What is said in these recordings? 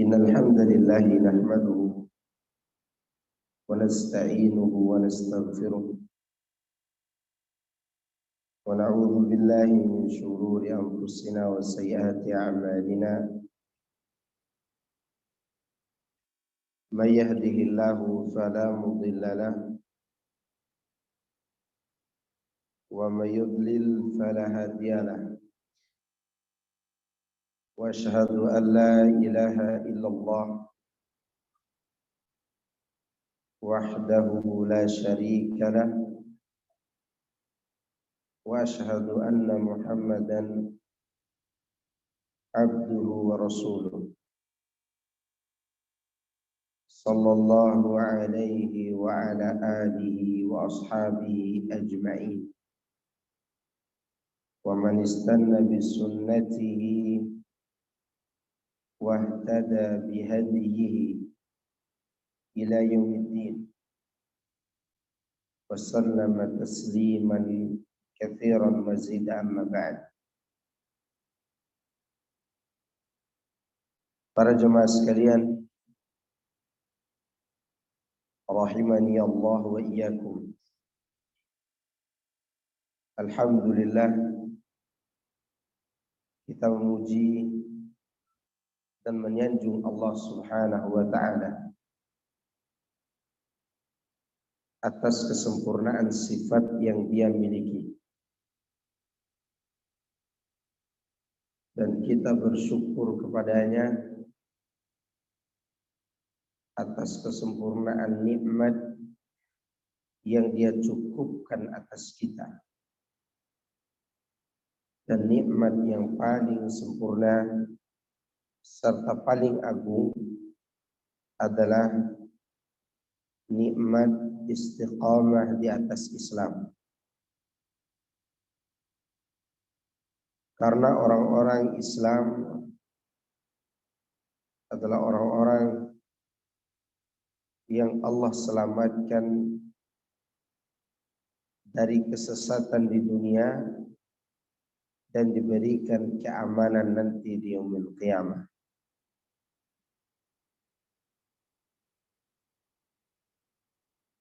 إن الحمد لله نحمده ونستعينه ونستغفره ونعوذ بالله من شرور أنفسنا وسيئات أعمالنا من يهده الله فلا مضل له ومن يضلل فلا هادي له وأشهد أن لا إله إلا الله وحده لا شريك له وأشهد أن محمدا عبده ورسوله صلى الله عليه وعلى آله وأصحابه أجمعين ومن استنى بسنته واهتدى بهديه إلى يوم الدين وسلم تسليما كثيرا مزيدا. أما بعد. Para jemaah sekalian, rahimani Allah wa iyyakum. Alhamdulillah, kita memuji dan menyanjung Allah Subhanahu wa taala atas kesempurnaan sifat yang Dia miliki. Dan kita bersyukur kepadanya atas kesempurnaan nikmat yang Dia cukupkan atas kita. Dan nikmat yang paling sempurna serta paling agung adalah nikmat istiqamah di atas Islam. Karena orang-orang Islam adalah orang-orang yang Allah selamatkan dari kesesatan di dunia dan diberikan keamanan nanti di yaumil qiyamah.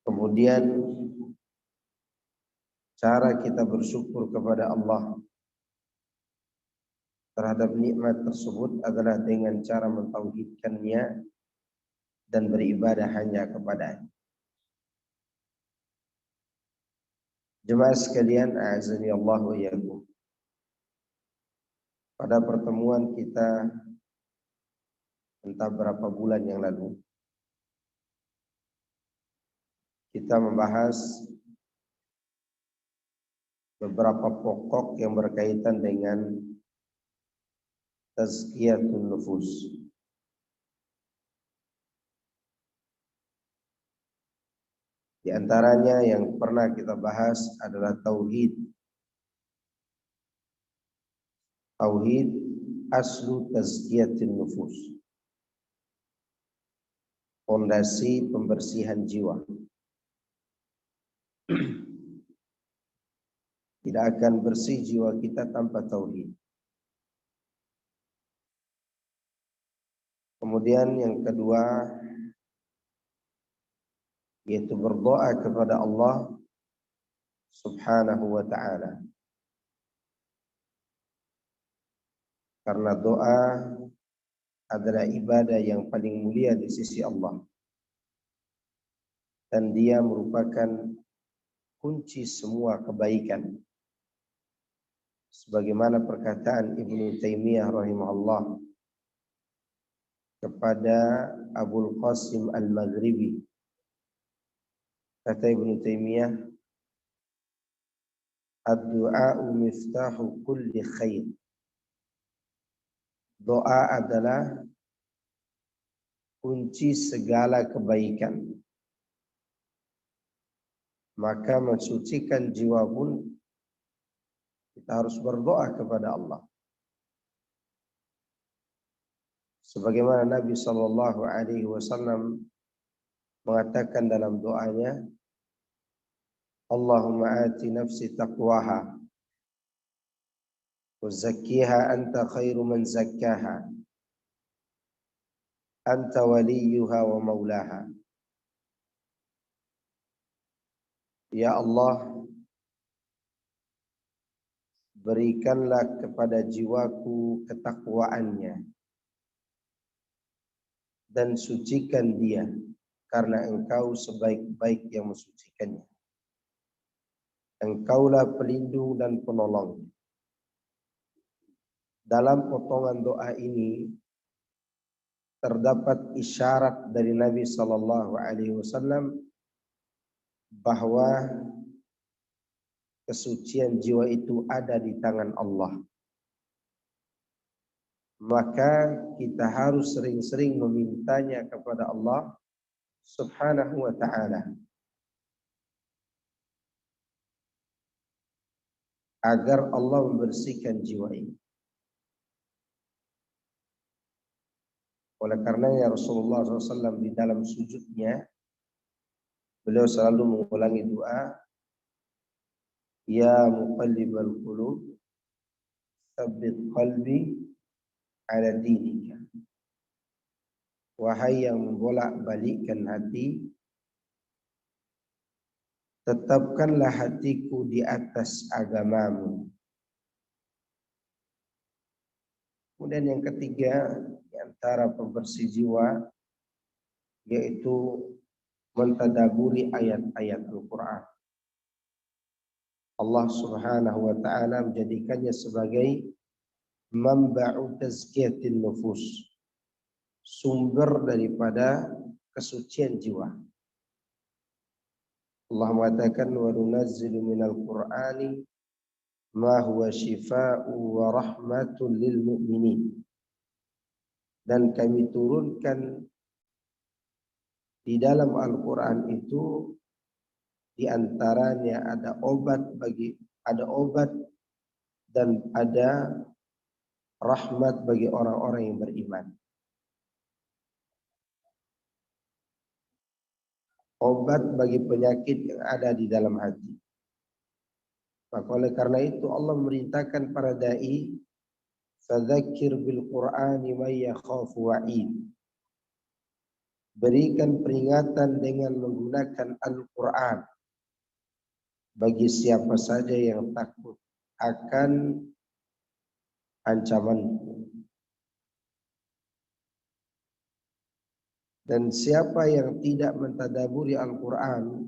Kemudian cara kita bersyukur kepada Allah terhadap nikmat tersebut adalah dengan cara mentauhidkannya dan beribadah hanya kepada-Nya. Jemaah sekalian, a'azani Allah wa iyyakum. Pada pertemuan kita entah berapa bulan yang lalu, kita membahas beberapa pokok yang berkaitan dengan tazkiyatun nufus. Di antaranya yang pernah kita bahas adalah tauhid. Tauhid aslu tazkiyatin nufus. Fondasi pembersihan jiwa. Tidak akan bersih jiwa kita tanpa tauhid. Kemudian yang kedua yaitu berdoa kepada Allah Subhanahu wa ta'ala. Karena doa adalah ibadah yang paling mulia di sisi Allah. Dan dia merupakan kunci semua kebaikan. Sebagaimana perkataan Ibnu Taimiyah rahimahullah kepada Abul Qasim Al-Maghribi. Kata Ibnu Taimiyah, ad-du'a'u miftahu kulli khair. Doa adalah kunci segala kebaikan. Maka mensucikan jiwa pun kita harus berdoa kepada Allah. Sebagaimana Nabi sallallahu alaihi wasallam mengatakan dalam doanya, Allahumma ati nafsi taqwaha wa zakkiha anta khairu man zakkaha anta waliyuha wa maulaha. Ya Allah, berikanlah kepada jiwaku ketakwaannya dan sucikan dia, karena Engkau sebaik-baik yang mensucikannya. Engkaulah pelindung dan penolong. Dalam potongan doa ini terdapat isyarat dari Nabi Sallallahu Alaihi Wasallam bahwa kesucian jiwa itu ada di tangan Allah. Maka kita harus sering-sering memintanya kepada Allah Subhanahu wa Ta'ala agar Allah membersihkan jiwa ini. Oleh karenanya Rasulullah SAW di dalam sujudnya beliau selalu mengulangi doa, Ya muqallibal qulub, tsabbit qalbi ala dinika. Wahai yang membolak-balikkan hati, tetapkanlah hatiku di atas agamamu. Kemudian yang ketiga, di antara pembersih jiwa, yaitu mentadaburi ayat-ayat Al-Quran. Allah Subhanahu wa Ta'ala menjadikannya sebagai manba'u tazkiyatin nufus, sumber daripada kesucian jiwa. Allah mengatakan wa nunazzilu minal Qur'ani ma huwa shifaa'u wa rahmatun lil mu'minin. Dan kami turunkan di dalam Al-Quran itu di antaranya ada obat dan ada rahmat bagi orang-orang yang beriman. Obat bagi penyakit yang ada di dalam hati. Maka oleh karena itu Allah memerintahkan para dai, fadzakir bil Qur'ani may yakhafu wa'id. Berikan peringatan dengan menggunakan Al-Quran bagi siapa saja yang takut akan ancaman. Dan siapa yang tidak mentadaburi Al-Quran,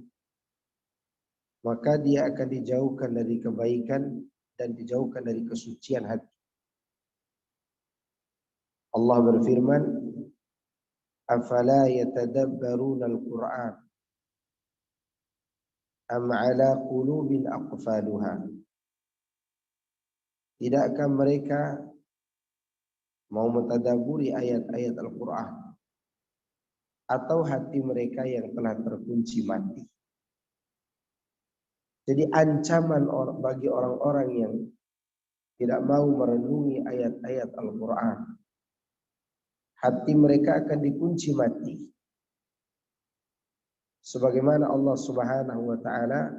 maka dia akan dijauhkan dari kebaikan dan dijauhkan dari kesucian hati. Allah berfirman, afala yatadabbaruna al-Quran am ala qulubin aqfaluha. Tidakkah mereka mau mentadaburi ayat-ayat Al-Quran, atau hati mereka yang telah terkunci mati? Jadi ancaman bagi orang-orang yang tidak mau merenungi ayat-ayat Al-Quran, hati mereka akan dikunci mati. Sebagaimana Allah Subhanahu wa Ta'ala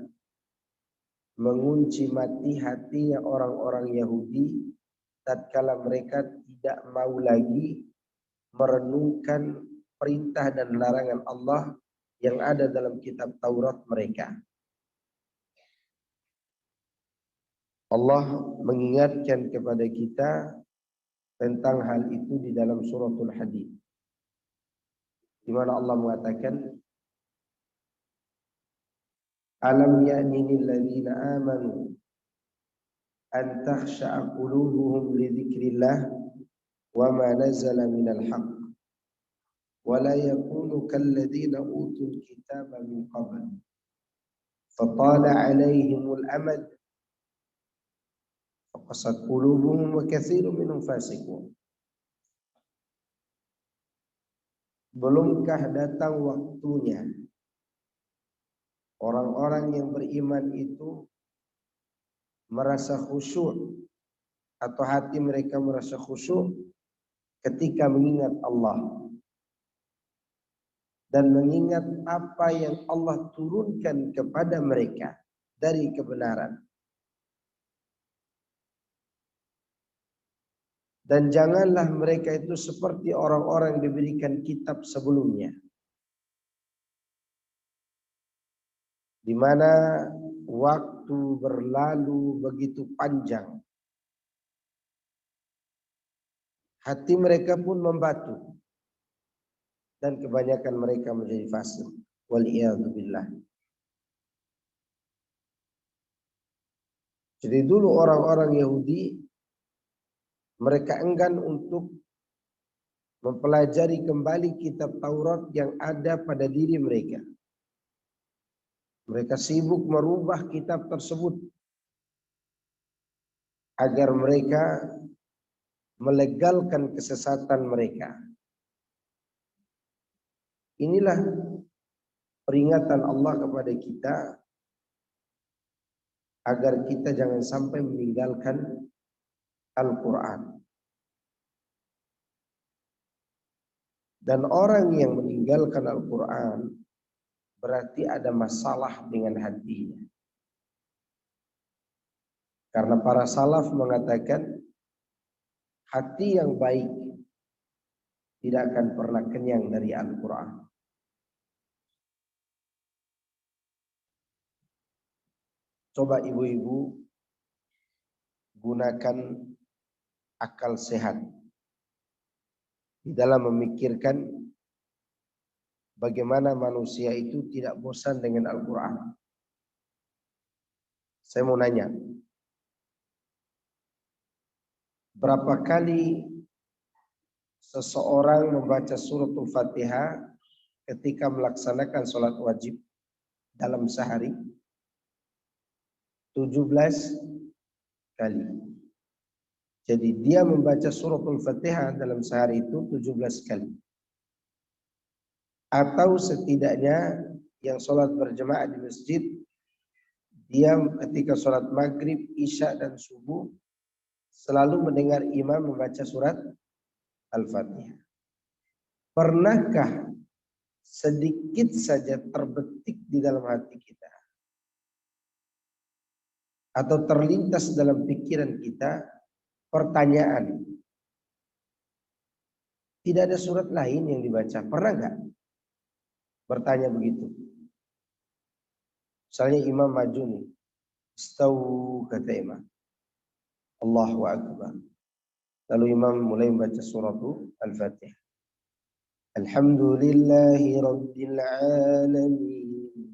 mengunci mati hatinya orang-orang Yahudi tatkala mereka tidak mau lagi merenungkan perintah dan larangan Allah yang ada dalam kitab Taurat mereka. Allah mengingatkan kepada kita tentang hal itu di dalam suratul Hadid, di mana Allah mengatakan, alam ya'ni lil ladzina amanu an takhsha'a qulubuhum li dzikrillah wa ma nazala minal haqq wa la yakunu kal ladzina utul kitaba min qabl fatala 'alaihimul amad faqasat qulubuhum wa katsirun minhum fasiqun. Belumkah datang waktunya orang-orang yang beriman itu merasa khusyuk, atau hati mereka merasa khusyuk ketika mengingat Allah dan mengingat apa yang Allah turunkan kepada mereka dari kebenaran. Dan janganlah mereka itu seperti orang-orang yang diberikan kitab sebelumnya, di mana waktu berlalu begitu panjang, hati mereka pun membatu, dan kebanyakan mereka menjadi fasik. Waliyadzubillah. Jadi dulu orang-orang Yahudi, mereka enggan untuk mempelajari kembali kitab Taurat yang ada pada diri mereka. Mereka sibuk merubah kitab tersebut agar mereka melegalkan kesesatan mereka. Inilah peringatan Allah kepada kita agar kita jangan sampai meninggalkan Al-Quran. Dan orang yang meninggalkan Al-Quran berarti ada masalah dengan hatinya. Karena para salaf mengatakan hati yang baik tidak akan pernah kenyang dari Al-Quran. Coba ibu-ibu gunakan akal sehat di dalam memikirkan bagaimana manusia itu tidak bosan dengan Al-Quran. Saya mau nanya, berapa kali seseorang membaca suratul Fatihah ketika melaksanakan sholat wajib dalam sehari? 17 kali. Jadi dia membaca suratul Fatihah dalam sehari itu 17 kali. Atau setidaknya yang sholat berjemaah di masjid, dia ketika sholat maghrib, isya dan subuh selalu mendengar imam membaca surat Al-Fatihah. Pernahkah sedikit saja terbetik di dalam hati kita atau terlintas dalam pikiran kita pertanyaan, tidak ada surat lain yang dibaca? Pernah nggak bertanya begitu? Misalnya imam maju nih, istau kata imam, Allahu Akbar. Lalu imam mulai membaca surat Al-Fatihah. Alhamdulillahi Rabbil Alamin,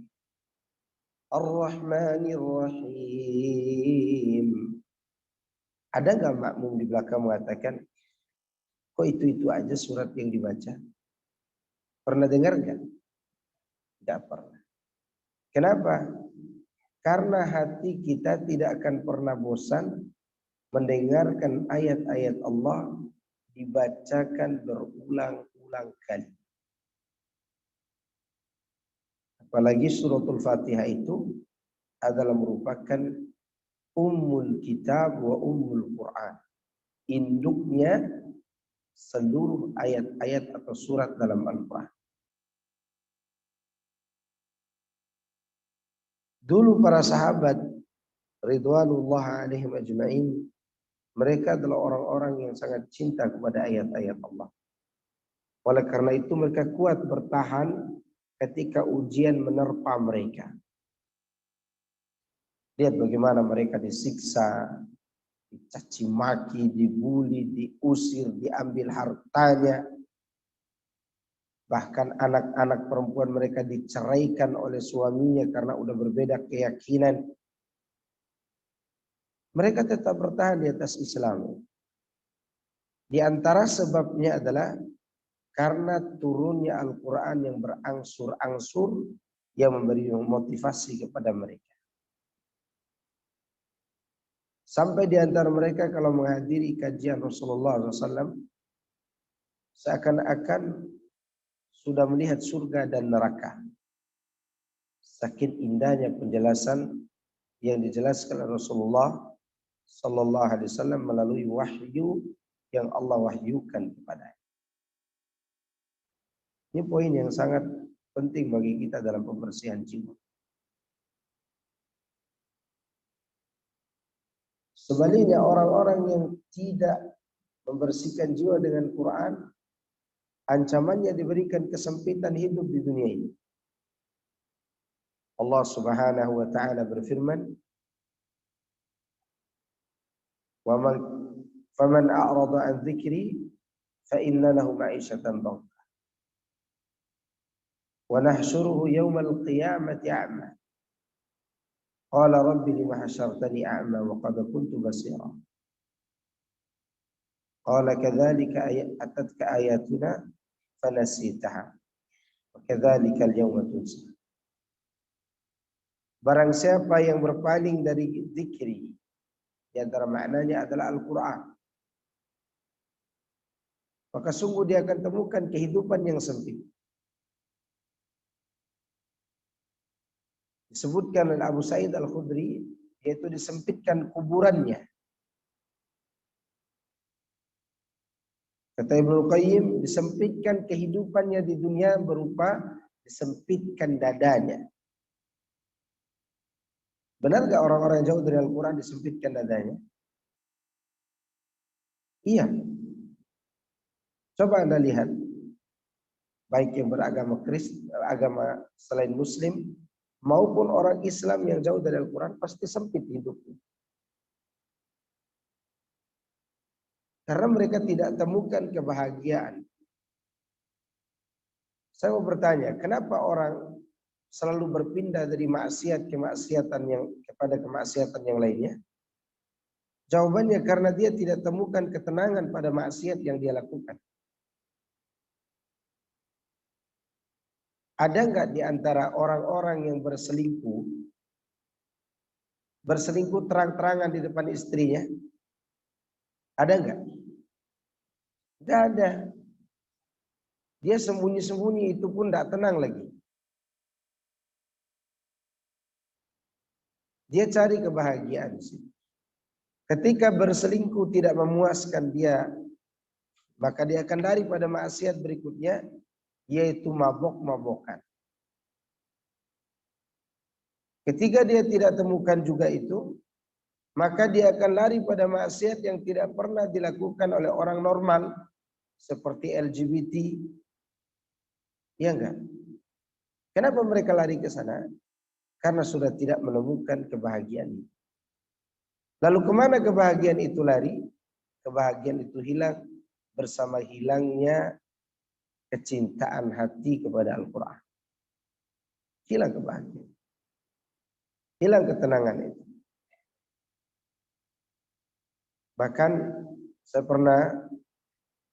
Ar-Rahmanir Rahim. Ada nggak makmum di belakang mengatakan, kok itu aja surat yang dibaca? Pernah dengar nggak? Tidak pernah. Kenapa? Karena hati kita tidak akan pernah bosan mendengarkan ayat-ayat Allah dibacakan berulang-ulang kali. Apalagi suratul Fatihah itu adalah merupakan ummul kitab wa ummul Quran. Induknya seluruh ayat-ayat atau surat dalam Al-Quran. Dulu para sahabat ridwanullah alaihim ajma'in, mereka adalah orang-orang yang sangat cinta kepada ayat-ayat Allah. Oleh karena itu mereka kuat bertahan ketika ujian menerpa mereka. Lihat bagaimana mereka disiksa, dicaci maki, dibuli, diusir, diambil hartanya. Bahkan anak-anak perempuan mereka diceraikan oleh suaminya karena udah berbeda keyakinan. Mereka tetap bertahan di atas Islam. Di antara sebabnya adalah karena turunnya Al-Quran yang berangsur-angsur yang memberi motivasi kepada mereka. Sampai di antara mereka kalau menghadiri kajian Rasulullah SAW, seakan-akan sudah melihat surga dan neraka. Saking indahnya penjelasan yang dijelaskan oleh Rasulullah Sallallahu Alaihi Wasallam melalui wahyu yang Allah wahyukan kepadanya. Ini poin yang sangat penting bagi kita dalam pembersihan jiwa. Sebaliknya orang-orang yang tidak membersihkan jiwa dengan Quran, ancamannya diberikan kesempitan hidup di dunia ini. Allah Subhanahu wa taala berfirman, "Wa man faman a'rada an dzikri fa inna lahu ma'isyatan dhanka wa nahsyuruhu yaumal qiyamati a'ma. Qala rabbi lima hasyartani a'ma wa qad kuntu basira. Qala kadzalika atatka ayatuna fanasitaha wa kadzalika al-yawma tunsa." Barang siapa yang berpaling dari zikri, di antara maknanya adalah Al-Quran, maka sungguh dia akan temukan kehidupan yang sempit. Disebutkan oleh Abu Sa'id Al-Khudri, yaitu disempitkan kuburannya. Kata Ibnu Qayyim, disempitkan kehidupannya di dunia berupa disempitkan dadanya. Benar gak orang-orang yang jauh dari Al-Quran disempitkan dadanya? Iya. Coba Anda lihat, baik yang beragama Kristen, agama selain Muslim, maupun orang Islam yang jauh dari Al-Quran, pasti sempit hidupnya. Karena mereka tidak temukan kebahagiaan. Saya mau bertanya, kenapa orang selalu berpindah dari maksiat kepada kemaksiatan yang lainnya? Jawabannya karena dia tidak temukan ketenangan pada maksiat yang dia lakukan. Ada nggak di antara orang-orang yang berselingkuh terang-terangan di depan istrinya? Ada nggak? Nggak ada. Dia sembunyi-sembunyi, itu pun tidak tenang lagi. Dia cari kebahagiaan. Ketika berselingkuh tidak memuaskan dia, maka dia akan lari pada maksiat berikutnya, yaitu mabok-mabokan. Ketika dia tidak temukan juga itu, maka dia akan lari pada maksiat yang tidak pernah dilakukan oleh orang normal, seperti LGBT. Ya enggak? Kenapa mereka lari ke sana? Karena sudah tidak menemukan kebahagiaan. Lalu kemana kebahagiaan itu lari? Kebahagiaan itu hilang bersama hilangnya kecintaan hati kepada Al-Quran. Hilang kebahagiaan. Hilang ketenangan itu. Bahkan saya pernah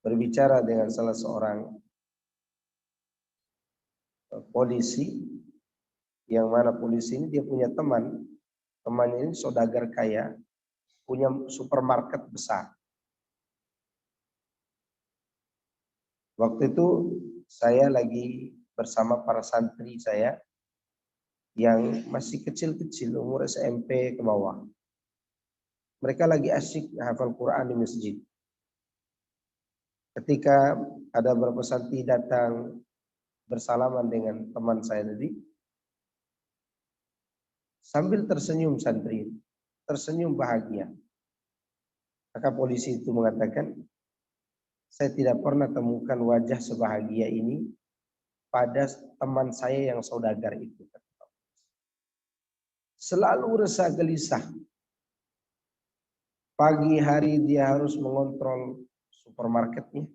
berbicara dengan salah seorang polisi, yang mana polisi ini dia punya temannya ini saudagar kaya, punya supermarket besar. Waktu itu saya lagi bersama para santri saya yang masih kecil-kecil, umur SMP ke bawah. Mereka lagi asyik hafal Quran di masjid. Ketika ada beberapa santri datang bersalaman dengan teman saya tadi, sambil tersenyum santri, tersenyum bahagia. Maka polisi itu mengatakan, saya tidak pernah temukan wajah sebahagia ini pada teman saya yang saudagar itu. Selalu resah gelisah. Pagi hari dia harus mengontrol supermarketnya.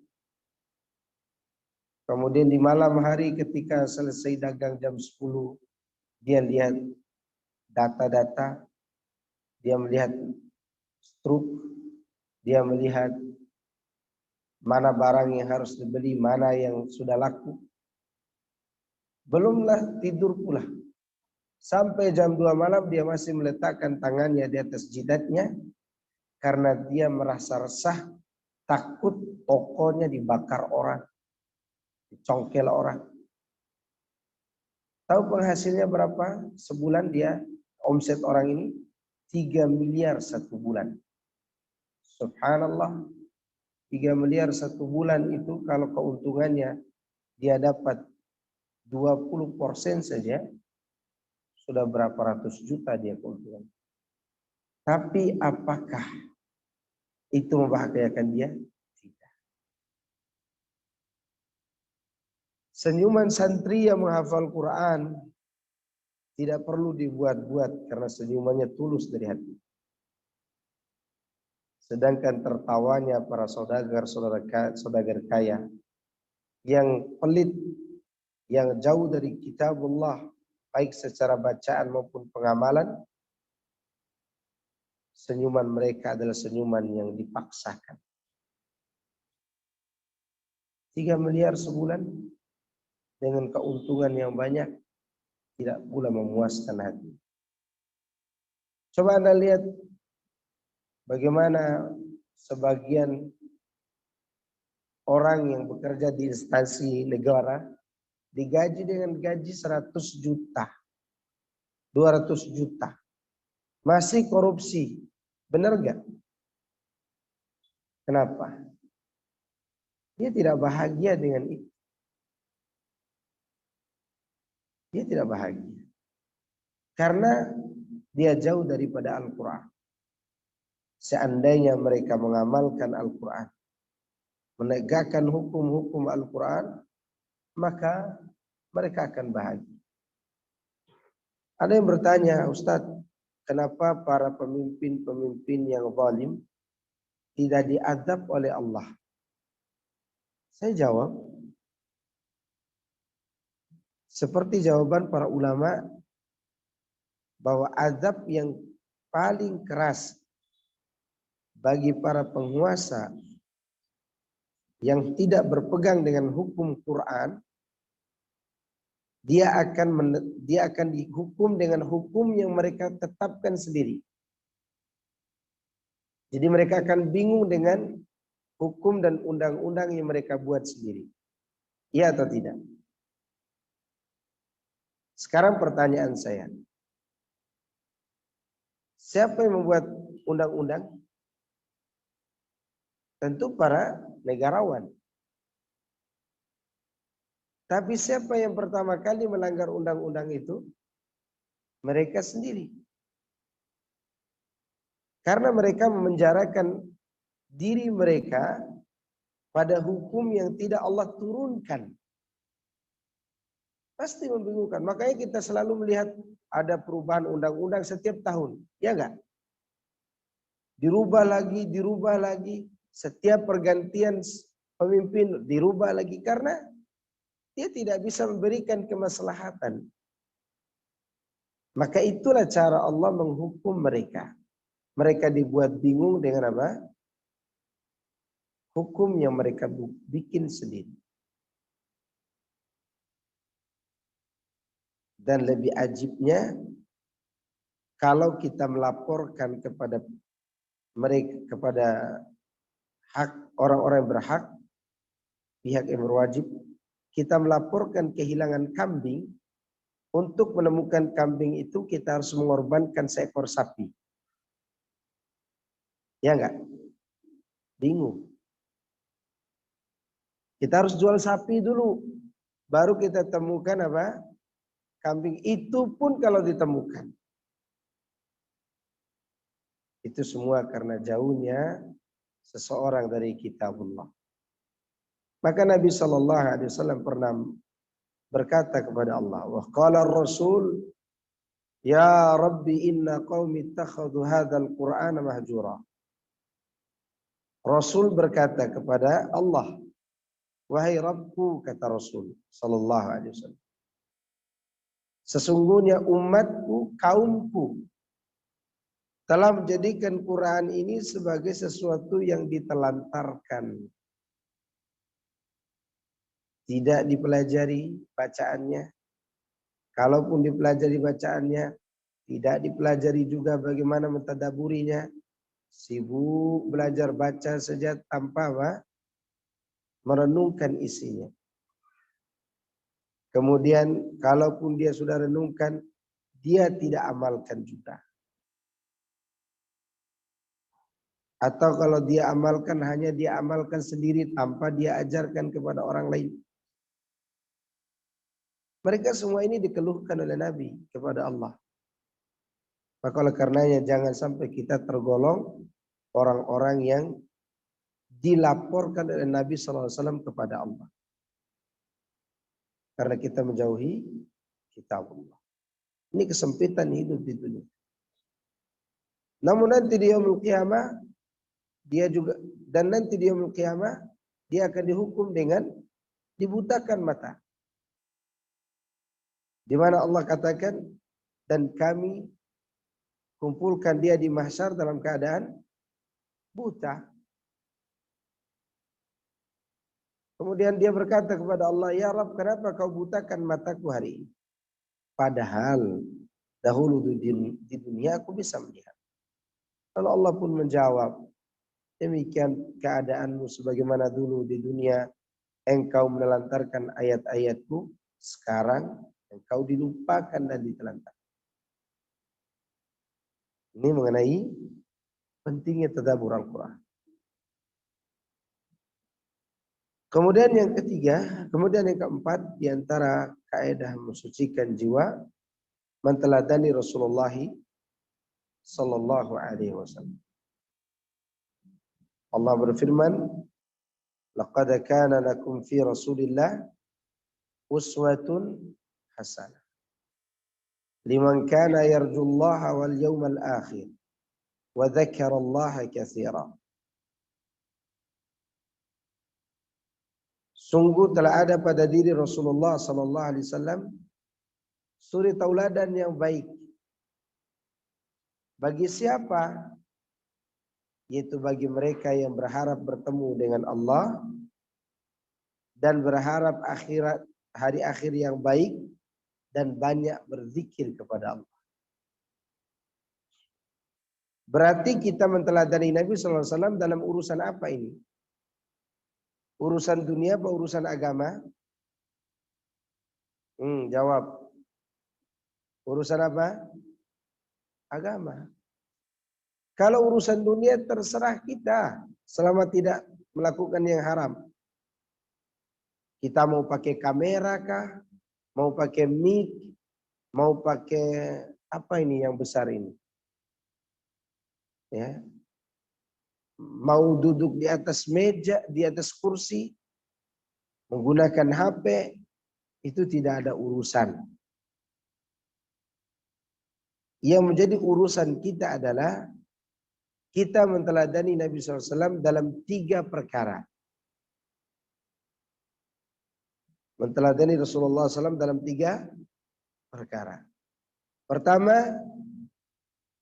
Kemudian di malam hari ketika selesai dagang jam 10, dia lihat data-data, dia melihat struk, dia melihat mana barang yang harus dibeli, mana yang sudah laku. Belumlah tidur pula. Sampai jam 2 malam dia masih meletakkan tangannya di atas jidatnya karena dia merasa resah, takut tokonya dibakar orang, dicongkel orang. Tahu penghasilnya berapa? Sebulan dia, omset orang ini 3 miliar satu bulan. Subhanallah. 3 miliar satu bulan itu kalau keuntungannya dia dapat 20% saja, sudah berapa ratus juta dia keuntungan. Tapi apakah itu membahagiakan dia? Senyuman santri yang menghafal Quran tidak perlu dibuat-buat karena senyumannya tulus dari hati. Sedangkan tertawanya para saudagar kaya yang pelit, yang jauh dari kitabullah, baik secara bacaan maupun pengamalan, senyuman mereka adalah senyuman yang dipaksakan. 3 miliar sebulan dengan keuntungan yang banyak tidak pula memuaskan hati. Coba Anda lihat bagaimana sebagian orang yang bekerja di instansi negara digaji dengan gaji 100 juta, 200 juta. Masih korupsi. Benar gak? Kenapa? Dia tidak bahagia dengan itu. Dia tidak bahagia. Karena dia jauh daripada Al-Quran. Seandainya mereka mengamalkan Al-Quran, menegakkan hukum-hukum Al-Quran, maka mereka akan bahagia. Ada yang bertanya, Ustadz, kenapa para pemimpin-pemimpin yang zalim tidak diazab oleh Allah? Saya jawab, seperti jawaban para ulama, bahwa azab yang paling keras bagi para penguasa yang tidak berpegang dengan hukum Quran, dia akan dihukum dengan hukum yang mereka tetapkan sendiri. Jadi mereka akan bingung dengan hukum dan undang-undang yang mereka buat sendiri. Iya atau tidak? Sekarang pertanyaan saya. Siapa yang membuat undang-undang? Tentu para negarawan. Tapi siapa yang pertama kali melanggar undang-undang itu? Mereka sendiri. Karena mereka memenjarakan diri mereka pada hukum yang tidak Allah turunkan. Pasti membingungkan. Makanya kita selalu melihat ada perubahan undang-undang setiap tahun. Ya enggak? Dirubah lagi. Setiap pergantian pemimpin dirubah lagi. Karena dia tidak bisa memberikan kemaslahatan. Maka itulah cara Allah menghukum mereka. Mereka dibuat bingung dengan apa? Hukum yang mereka bikin sendiri. Dan lebih ajibnya, kalau kita melaporkan kepada mereka, kepada hak orang-orang yang berhak, pihak yang berwajib, kita melaporkan kehilangan kambing. Untuk menemukan kambing itu kita harus mengorbankan seekor sapi. Ya enggak? Bingung. Kita harus jual sapi dulu, baru kita temukan apa? Kambing. Itu pun kalau ditemukan. Itu semua karena jauhnya seseorang dari kitabullah. Maka Nabi SAW pernah berkata kepada Allah, wa qala ar-rasul, ya Rabbi inna qaumi ittakhadhu hadzal Qur'ana mahjura. Rasul berkata kepada Allah, wahai Rabbku, kata Rasul sallallahu alaihi wasallam, sesungguhnya umatku, kaumku telah menjadikan Quran ini sebagai sesuatu yang ditelantarkan. Tidak dipelajari bacaannya. Kalaupun dipelajari bacaannya, tidak dipelajari juga bagaimana mentadaburinya. Sibuk belajar baca saja tanpa apa? Merenungkan isinya. Kemudian kalaupun dia sudah renungkan, dia tidak amalkan juga. Atau kalau dia amalkan, hanya dia amalkan sendiri tanpa dia ajarkan kepada orang lain. Mereka semua ini dikeluhkan oleh Nabi kepada Allah. Maka oleh karenanya jangan sampai kita tergolong orang-orang yang dilaporkan oleh Nabi SAW kepada Allah. karena kita menjauhi kitab Allah. Ini kesempitan hidup di dunia. Namun nanti di yaumul qiyamah dia juga, dan nanti di yaumul qiyamah dia akan dihukum dengan dibutakan mata. Di mana Allah katakan, dan kami kumpulkan dia di mahsyar dalam keadaan buta. Kemudian dia berkata kepada Allah, ya Rabb, kenapa kau butakan mataku hari ini? Padahal dahulu di dunia aku bisa melihat. Lalu Allah pun menjawab, demikian keadaanmu sebagaimana dulu di dunia engkau menelantarkan ayat-ayatku, sekarang engkau dilupakan dan ditelantarkan. Ini mengenai pentingnya tadabbur Al-Quran. Kemudian yang ketiga, kemudian yang keempat, di antara kaidah mensucikan jiwa, menteladani Rasulullah sallallahu alaihi wasallam. Allah berfirman, laqad kana lakum fi Rasulillah uswatun hasanah liman kana yarjullaha wal yawmal akhir wa dzakarallaha katsiran. Sungguh telah ada pada diri Rasulullah sallallahu alaihi wasallam suri tauladan yang baik. Bagi siapa? Yaitu bagi mereka yang berharap bertemu dengan Allah dan berharap hari akhir yang baik dan banyak berzikir kepada Allah. Berarti kita menteladani Nabi sallallahu alaihi wasallam dalam urusan apa ini? Urusan dunia apa urusan agama? Jawab. Urusan apa? Agama. Kalau urusan dunia terserah kita selama tidak melakukan yang haram. Kita mau pakai kamera kah? Mau pakai mic? Mau pakai apa ini yang besar ini? Ya. Mau duduk di atas meja, di atas kursi, menggunakan HP, itu tidak ada urusan. Yang menjadi urusan kita adalah kita menteladani Nabi SAW dalam 3 perkara. Menteladani Rasulullah SAW dalam 3 perkara. Pertama,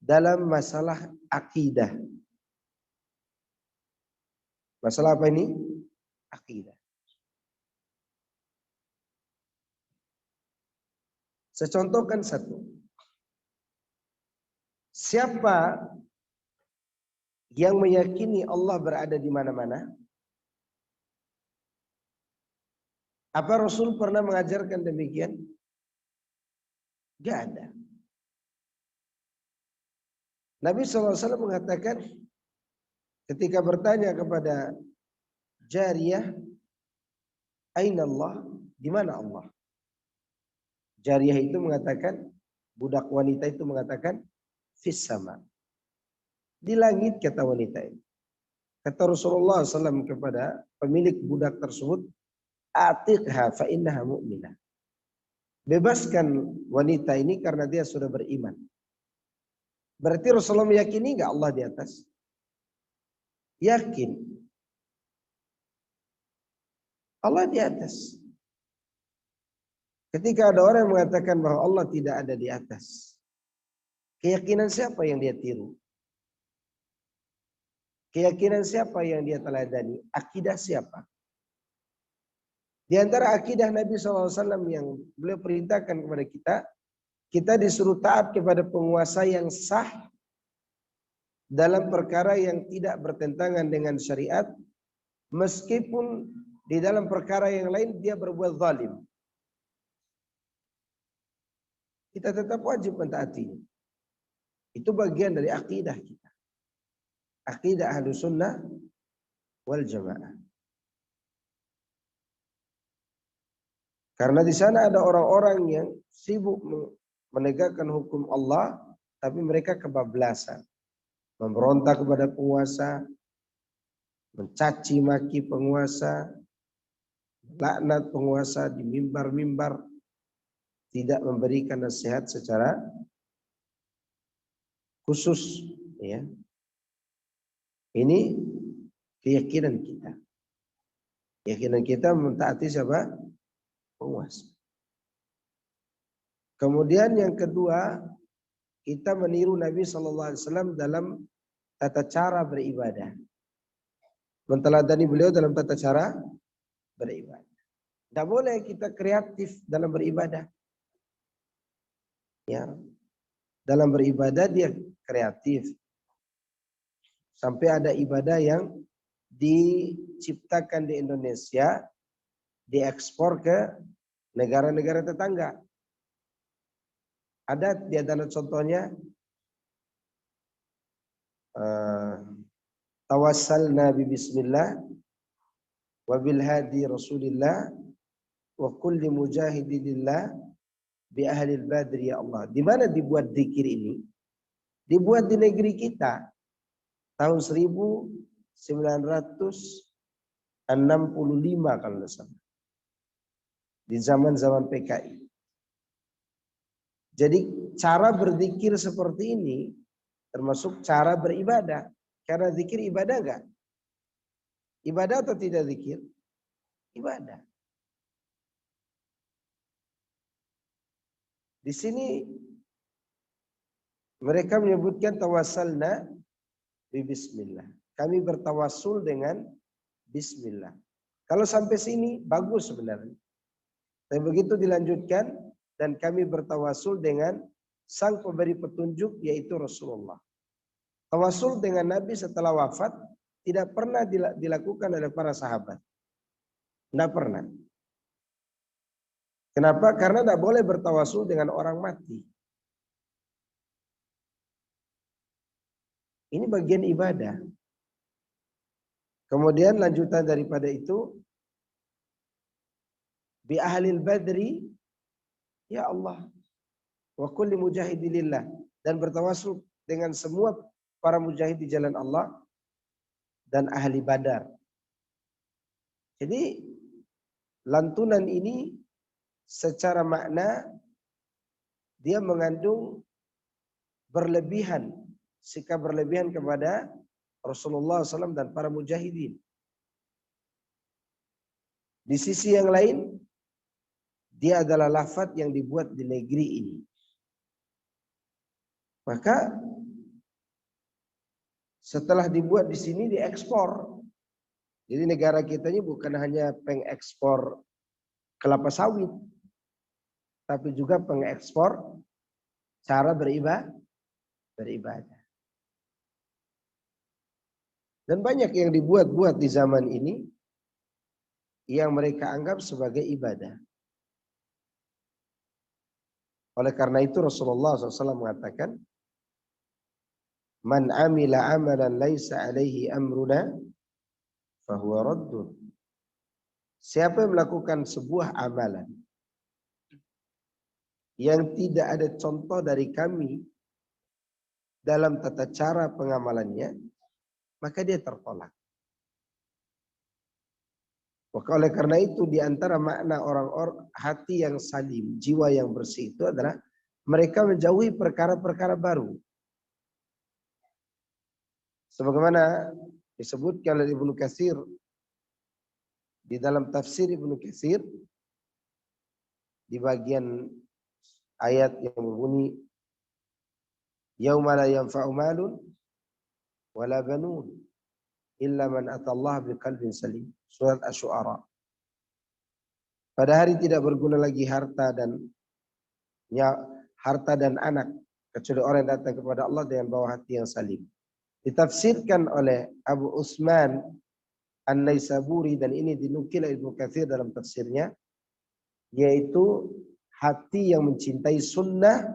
dalam masalah akidah. Masalah apa ini? Akidah. Saya contohkan satu. Siapa yang meyakini Allah berada di mana-mana? Apa Rasul pernah mengajarkan demikian? Gak ada. Nabi SAW mengatakan ketika bertanya kepada jariyah, aina Allah? Di mana Allah? Jariyah itu mengatakan, budak wanita itu mengatakan, fis sama. Di langit, kata wanita ini. Kata Rasulullah SAW kepada pemilik budak tersebut, atiqha fa innaha mu'minah. Bebaskan wanita ini karena dia sudah beriman. Berarti Rasulullah meyakini enggak Allah di atas? Yakin. Allah di atas. Ketika ada orang yang mengatakan bahwa Allah tidak ada di atas, keyakinan siapa yang dia tiru? Keyakinan siapa yang dia teladani? Akidah siapa? Di antara akidah Nabi SAW yang beliau perintahkan kepada kita, kita disuruh taat kepada penguasa yang sah dalam perkara yang tidak bertentangan dengan syariat, meskipun di dalam perkara yang lain dia berbuat zalim. Kita tetap wajib mentaatinya. Itu bagian dari akidah kita. Akidah Ahlus Sunnah wal Jamaah. Karena di sana ada orang-orang yang sibuk menegakkan hukum Allah, tapi mereka kebablasan. Memberontak kepada penguasa, mencaci maki penguasa, laknat penguasa di mimbar-mimbar, tidak memberikan nasihat secara khusus, ya. Ini keyakinan kita. Keyakinan kita mentaati siapa? Penguasa. Kemudian yang kedua, kita meniru Nabi SAW dalam tata cara beribadah. Menteladani beliau dalam tata cara beribadah. Tidak boleh kita kreatif dalam beribadah. Ya, dalam beribadah dia kreatif. Sampai ada ibadah yang diciptakan di Indonesia, diekspor ke negara-negara tetangga. Ada di antara contohnya tawassalna bi bismillah wa bil hadi rasulillah wa kulli mujahidillah bi ahli al-badri ya Allah. Di mana dibuat zikir ini? Dibuat di negeri kita tahun 1965 kalau tidak salah. Di zaman-zaman PKI. Jadi cara berzikir seperti ini termasuk cara beribadah. Karena zikir ibadah enggak? Ibadah atau tidak zikir? Ibadah. Di sini mereka menyebutkan tawassalna bi bismillah. Kami bertawassul dengan bismillah. Kalau sampai sini bagus sebenarnya. Tapi begitu dilanjutkan dan kami bertawassul dengan sang pemberi petunjuk yaitu Rasulullah. Tawassul dengan Nabi setelah wafat tidak pernah dilakukan oleh para sahabat. Tidak pernah. Kenapa? Karena tidak boleh bertawassul dengan orang mati. Ini bagian ibadah. Kemudian lanjutan daripada itu, bi ahlil badri, ya Allah, wa kulli mujahidilillah, dan bertawassul dengan semua para mujahid di jalan Allah dan ahli Badar. Jadi lantunan ini secara makna dia mengandung berlebihan, sikap berlebihan kepada Rasulullah SAW dan para mujahidin. Di sisi yang lain, dia adalah lafaz yang dibuat di negeri ini. Maka setelah dibuat di sini diekspor. Jadi negara kita ini bukan hanya pengekspor kelapa sawit, tapi juga pengekspor cara beribadah. Dan banyak yang dibuat-buat di zaman ini yang mereka anggap sebagai ibadah. Oleh karena itu Rasulullah SAW mengatakan, man amila amalan laisa alaihi amruna fahuwa raddun. Siapa yang melakukan sebuah amalan yang tidak ada contoh dari kami dalam tata cara pengamalannya, maka dia tertolak. Maka oleh karena itu di antara makna orang-orang hati yang salim, jiwa yang bersih itu adalah mereka menjauhi perkara-perkara baru. Sebagaimana disebutkan oleh Ibnu Katsir di dalam tafsir Ibnu Katsir di bagian ayat yang berbunyi yauma la yanfa'u malun wala banun illa man atallaha biqalbin salim. Surat Asy-Syu'ara. Pada hari tidak berguna lagi harta dan anak kecuali orang yang datang kepada Allah dengan bawa hati yang salim. Ditafsirkan oleh Abu Utsman An-Naisaburi dan ini dinukil oleh Ibnu Katsir dalam tafsirnya, yaitu hati yang mencintai sunnah,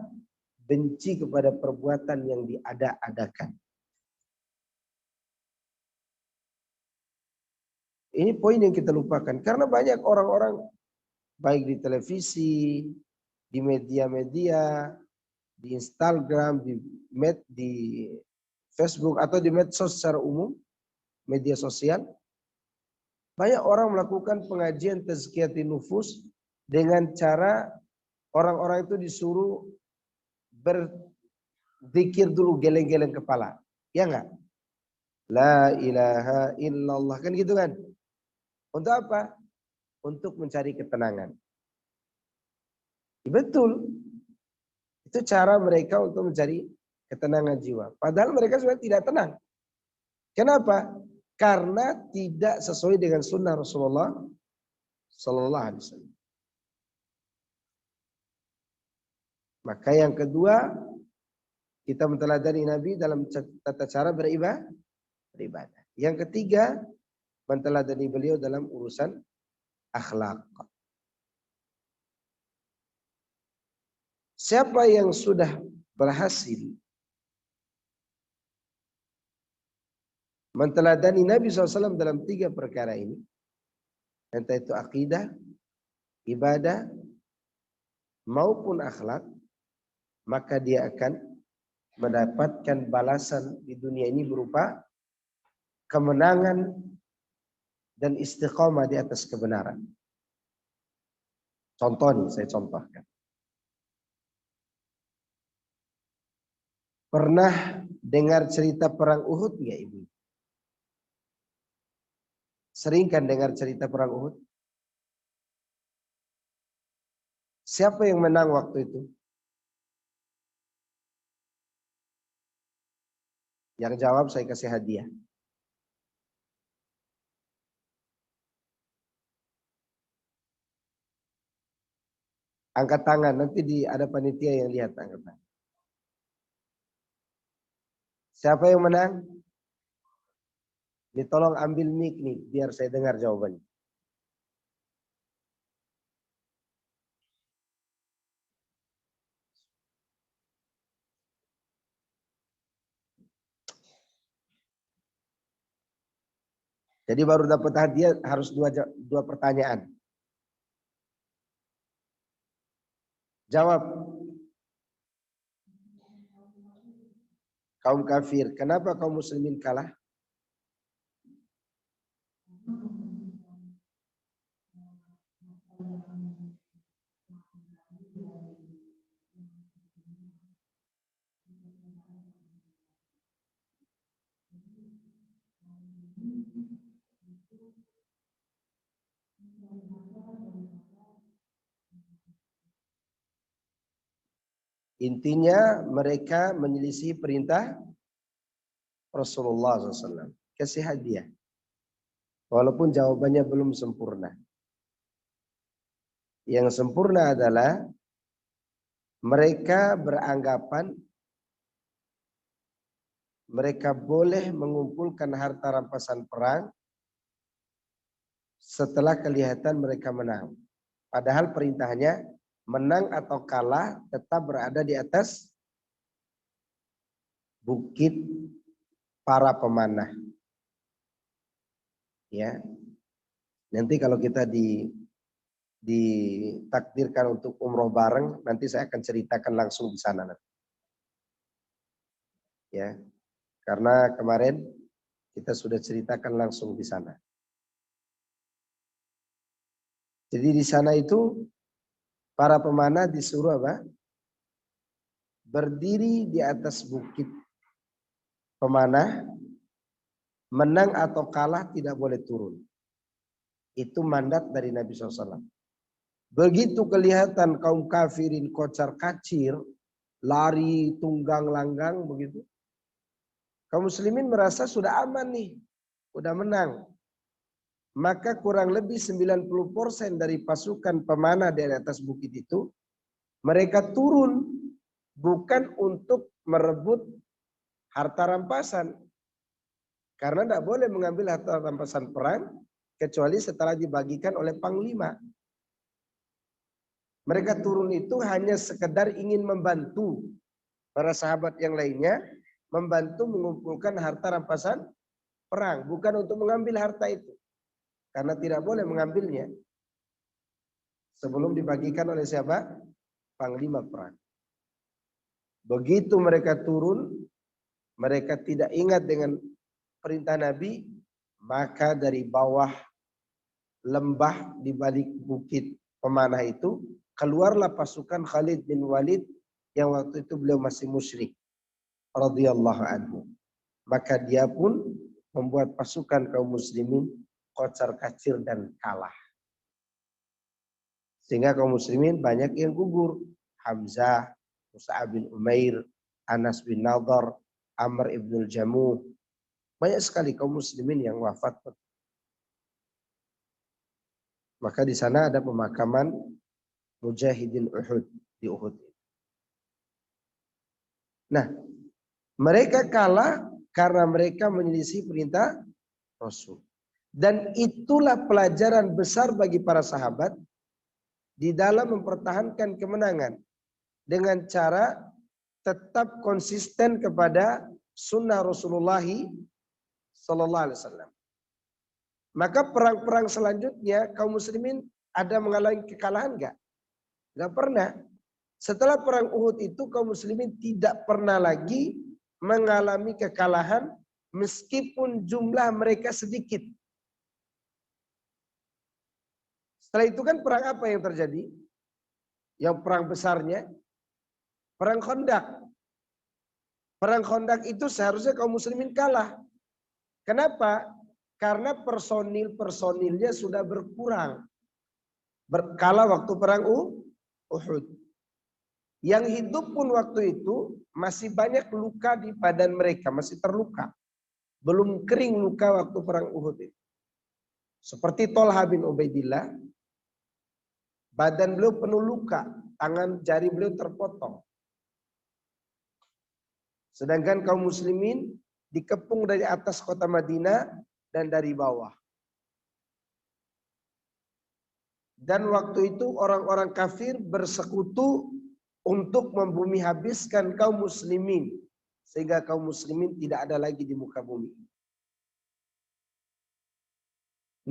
benci kepada perbuatan yang diada-adakan. Ini poin yang kita lupakan. Karena banyak orang-orang baik di televisi, di media-media, di Instagram, di Facebook atau di medsos secara umum, media sosial, Banyak orang melakukan pengajian tazkiyatin nufus dengan cara orang-orang itu disuruh berzikir dulu geleng-geleng kepala. Ya enggak? La ilaha illallah. Kan gitu kan? Untuk apa? Untuk mencari ketenangan. Betul. Itu cara mereka untuk mencari ketenangan jiwa. Padahal mereka sebenarnya tidak tenang. Kenapa? Karena tidak sesuai dengan sunnah Rasulullah Sallallahu Alaihi Wasallam. Maka yang kedua, kita menteladani Nabi dalam tata cara beribadah. Yang ketiga, menteladani beliau dalam urusan akhlak. Siapa yang sudah berhasil menteladani Nabi SAW dalam 3 perkara ini, entah itu akidah, ibadah, maupun akhlak, maka dia akan mendapatkan balasan di dunia ini berupa kemenangan dan istiqamah di atas kebenaran. Contoh nih, saya contohkan. Pernah dengar cerita perang Uhud nggak Ibu? Sering kan dengar cerita perang Uhud? Siapa yang menang waktu itu? Yang jawab saya kasih hadiah. Angkat tangan, nanti ada panitia yang lihat angkat tangan. Siapa yang menang? Ini tolong ambil mic nih, biar saya dengar jawabannya. Jadi baru dapat hadiah harus dua pertanyaan. Jawab. Kaum kafir. Kenapa kaum muslimin kalah? Intinya mereka menyelisih perintah Rasulullah SAW. Kasih hadiah. Walaupun jawabannya belum sempurna. Yang sempurna adalah mereka beranggapan mereka boleh mengumpulkan harta rampasan perang setelah kelihatan mereka menang. Padahal perintahnya menang atau kalah tetap berada di atas bukit para pemanah. Ya. Nanti kalau kita ditakdirkan untuk umroh bareng, nanti saya akan ceritakan langsung di sana. Ya. Karena kemarin kita sudah ceritakan langsung di sana. Jadi di sana itu para pemanah disuruh apa? Berdiri di atas bukit pemanah, menang atau kalah tidak boleh turun. Itu mandat dari Nabi SAW. Begitu kelihatan kaum kafirin kocar kacir, lari tunggang langgang begitu. Kaum muslimin merasa sudah aman nih, udah menang. Maka kurang lebih 90% dari pasukan pemanah di atas bukit itu, mereka turun bukan untuk merebut harta rampasan. Karena tidak boleh mengambil harta rampasan perang, kecuali setelah dibagikan oleh panglima. Mereka turun itu hanya sekedar ingin membantu para sahabat yang lainnya, membantu mengumpulkan harta rampasan perang, bukan untuk mengambil harta itu. Karena tidak boleh mengambilnya sebelum dibagikan oleh siapa? Panglima perang. Begitu mereka turun, mereka tidak ingat dengan perintah Nabi, maka dari bawah lembah di balik bukit pemanah itu, keluarlah pasukan Khalid bin Walid yang waktu itu beliau masih musyrik radhiyallahu anhu. Maka dia pun membuat pasukan kaum muslimin kocar-kacir dan kalah. Sehingga kaum muslimin banyak yang gugur. Hamzah, Mus'ab bin Umair, Anas bin Nadhr, Amr ibn al-Jamuh. Banyak sekali kaum muslimin yang wafat. Maka di sana ada pemakaman Mujahidin Uhud di Uhud. Nah, mereka kalah karena mereka menyelisih perintah Rasul. Dan itulah pelajaran besar bagi para sahabat di dalam mempertahankan kemenangan dengan cara tetap konsisten kepada sunnah Rasulullah Sallallahu Alaihi Wasallam. Maka perang-perang selanjutnya kaum muslimin ada mengalami kekalahan enggak? Enggak pernah. Setelah perang Uhud itu kaum muslimin tidak pernah lagi mengalami kekalahan meskipun jumlah mereka sedikit. Setelah itu kan perang apa yang terjadi? Yang perang besarnya perang Khandaq. Perang Khandaq itu seharusnya kaum muslimin kalah. Kenapa? Karena personilnya sudah berkurang. Berkala waktu perang Uhud. Yang hidup pun waktu itu masih banyak luka di badan mereka, masih terluka. Belum kering luka waktu perang Uhud itu. Seperti Tolha bin Ubaidillah, badan beliau penuh luka, tangan jari beliau terpotong. Sedangkan kaum muslimin dikepung dari atas kota Madinah dan dari bawah. Dan waktu itu orang-orang kafir bersekutu untuk membumi habiskan kaum muslimin. Sehingga kaum muslimin tidak ada lagi di muka bumi.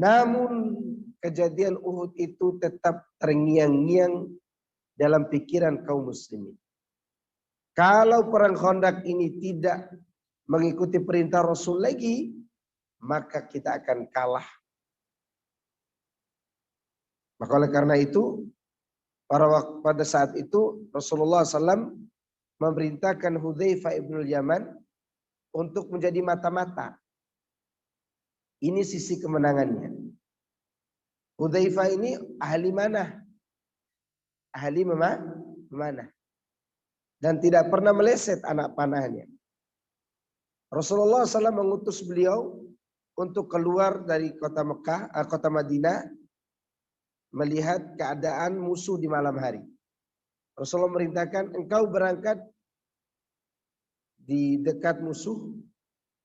Namun kejadian Uhud itu tetap terngiang-ngiang dalam pikiran kaum muslimin. Kalau perang Khandaq ini tidak mengikuti perintah Rasul lagi, maka kita akan kalah. Maka oleh karena itu, pada saat itu Rasulullah SAW memerintahkan Hudzaifah ibn al-Yaman untuk menjadi mata-mata. Ini sisi kemenangannya. Hudzaifah ini ahli manah. Ahli memanah. Dan tidak pernah meleset anak panahnya. Rasulullah SAW mengutus beliau untuk keluar dari kota Mekah, kota Madinah, melihat keadaan musuh di malam hari. Rasulullah merintahkan engkau berangkat di dekat musuh,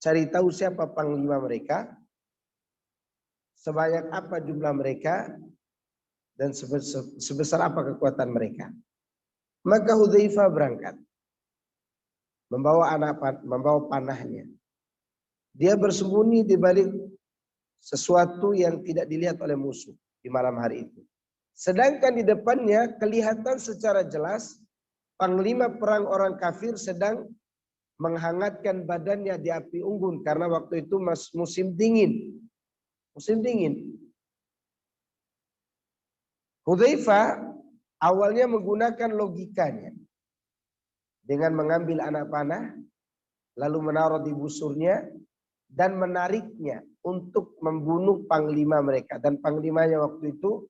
cari tahu siapa panglima mereka, sebanyak apa jumlah mereka, dan sebesar apa kekuatan mereka. Maka Hudzaifah berangkat, membawa panahnya. Dia bersembunyi di balik sesuatu yang tidak dilihat oleh musuh di malam hari itu. Sedangkan di depannya kelihatan secara jelas panglima perang orang kafir sedang menghangatkan badannya di api unggun karena waktu itu musim dingin. Musim dingin. Hudzaifah awalnya menggunakan logikanya dengan mengambil anak panah lalu menaruh di busurnya dan menariknya untuk membunuh panglima mereka, dan panglimanya waktu itu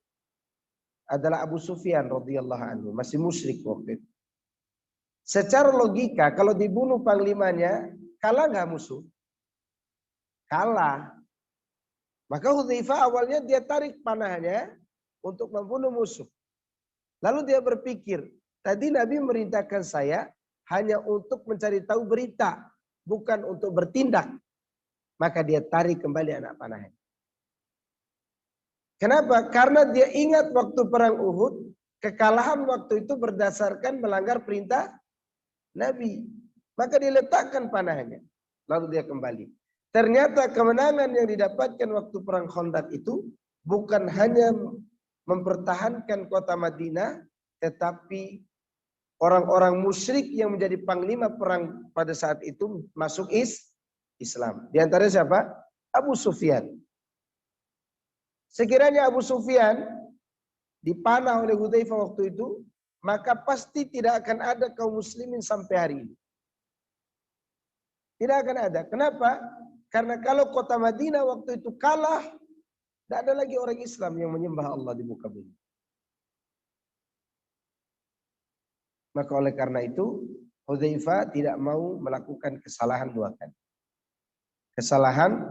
adalah Abu Sufyan radhiyallahu anhu, masih musyrik waktu itu. Secara logika kalau dibunuh panglimanya, kalah nggak musuh? Kalah. Maka Hudzaifah awalnya dia tarik panahnya untuk membunuh musuh. Lalu dia berpikir, tadi Nabi merintahkan saya hanya untuk mencari tahu berita, bukan untuk bertindak. Maka dia tarik kembali anak panahnya. Kenapa? Karena dia ingat waktu perang Uhud, kekalahan waktu itu berdasarkan melanggar perintah Nabi. Maka dia letakkan panahnya. Lalu dia kembali. Ternyata kemenangan yang didapatkan waktu perang Khandaq itu bukan hanya mempertahankan kota Madinah, tetapi orang-orang musyrik yang menjadi panglima perang pada saat itu masuk Islam. Di antaranya siapa? Abu Sufyan. Sekiranya Abu Sufyan dipanah oleh Hudzaifah waktu itu, maka pasti tidak akan ada kaum muslimin sampai hari ini. Tidak akan ada. Kenapa? Karena kalau kota Madinah waktu itu kalah, tidak ada lagi orang Islam yang menyembah Allah di muka bumi. Maka oleh karena itu, Hudzaifah tidak mau melakukan kesalahan dua kali. Kesalahan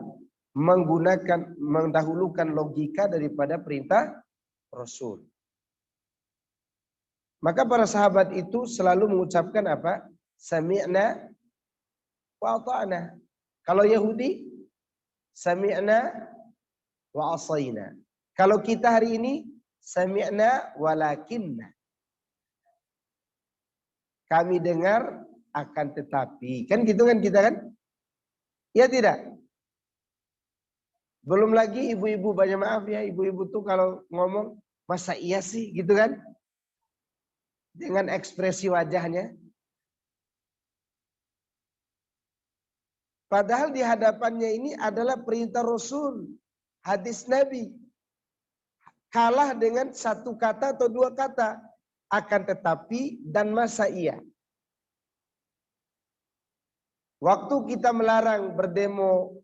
mendahulukan logika daripada perintah Rasul. Maka para sahabat itu selalu mengucapkan apa? Sami'na wa ata'na. Kalau Yahudi, sami'na wa asayna. Kalau kita hari ini, sami'na walakinna. Kami dengar akan tetapi. Kan gitu kan kita kan? Ya tidak? Belum lagi ibu-ibu, banyak maaf ya, ibu-ibu tuh kalau ngomong, masa iya sih gitu kan? Dengan ekspresi wajahnya. Padahal di hadapannya ini adalah perintah Rasul. Hadis Nabi. Kalah dengan satu kata atau dua kata. Akan tetapi dan masa iya. Waktu kita melarang berdemo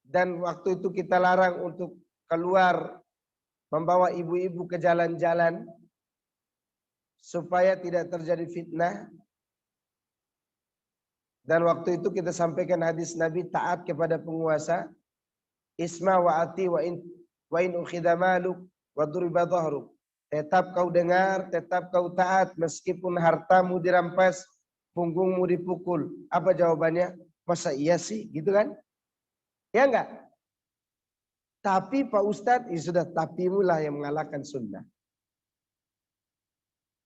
dan waktu itu kita larang untuk keluar membawa ibu-ibu ke jalan-jalan supaya tidak terjadi fitnah. Dan waktu itu kita sampaikan hadis Nabi taat kepada penguasa. Isma wa ati wa in ukhidha maluk wa duriba dhahruk. Tetap kau dengar, tetap kau taat meskipun hartamu dirampas, punggungmu dipukul. Apa jawabannya? Masa iya sih? Gitu kan? Ya enggak? Tapi Pak Ustadz, ya sudah tapimu lah yang mengalahkan sunnah.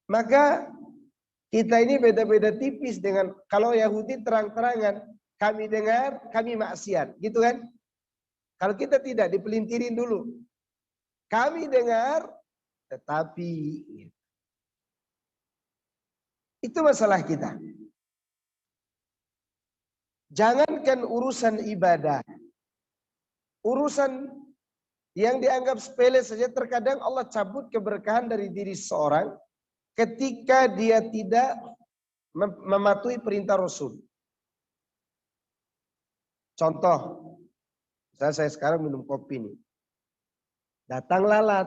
Maka kita ini beda-beda tipis dengan kalau Yahudi terang-terangan. Kami dengar, kami maksiat. Gitu kan? Kalau kita tidak, dipelintirin dulu. Kami dengar, tetapi itu masalah kita. Jangankan urusan ibadah. Urusan yang dianggap sepele saja terkadang Allah cabut keberkahan dari diri seorang ketika dia tidak mematuhi perintah Rasul. Contoh, saya sekarang minum kopi nih. Datang lalat.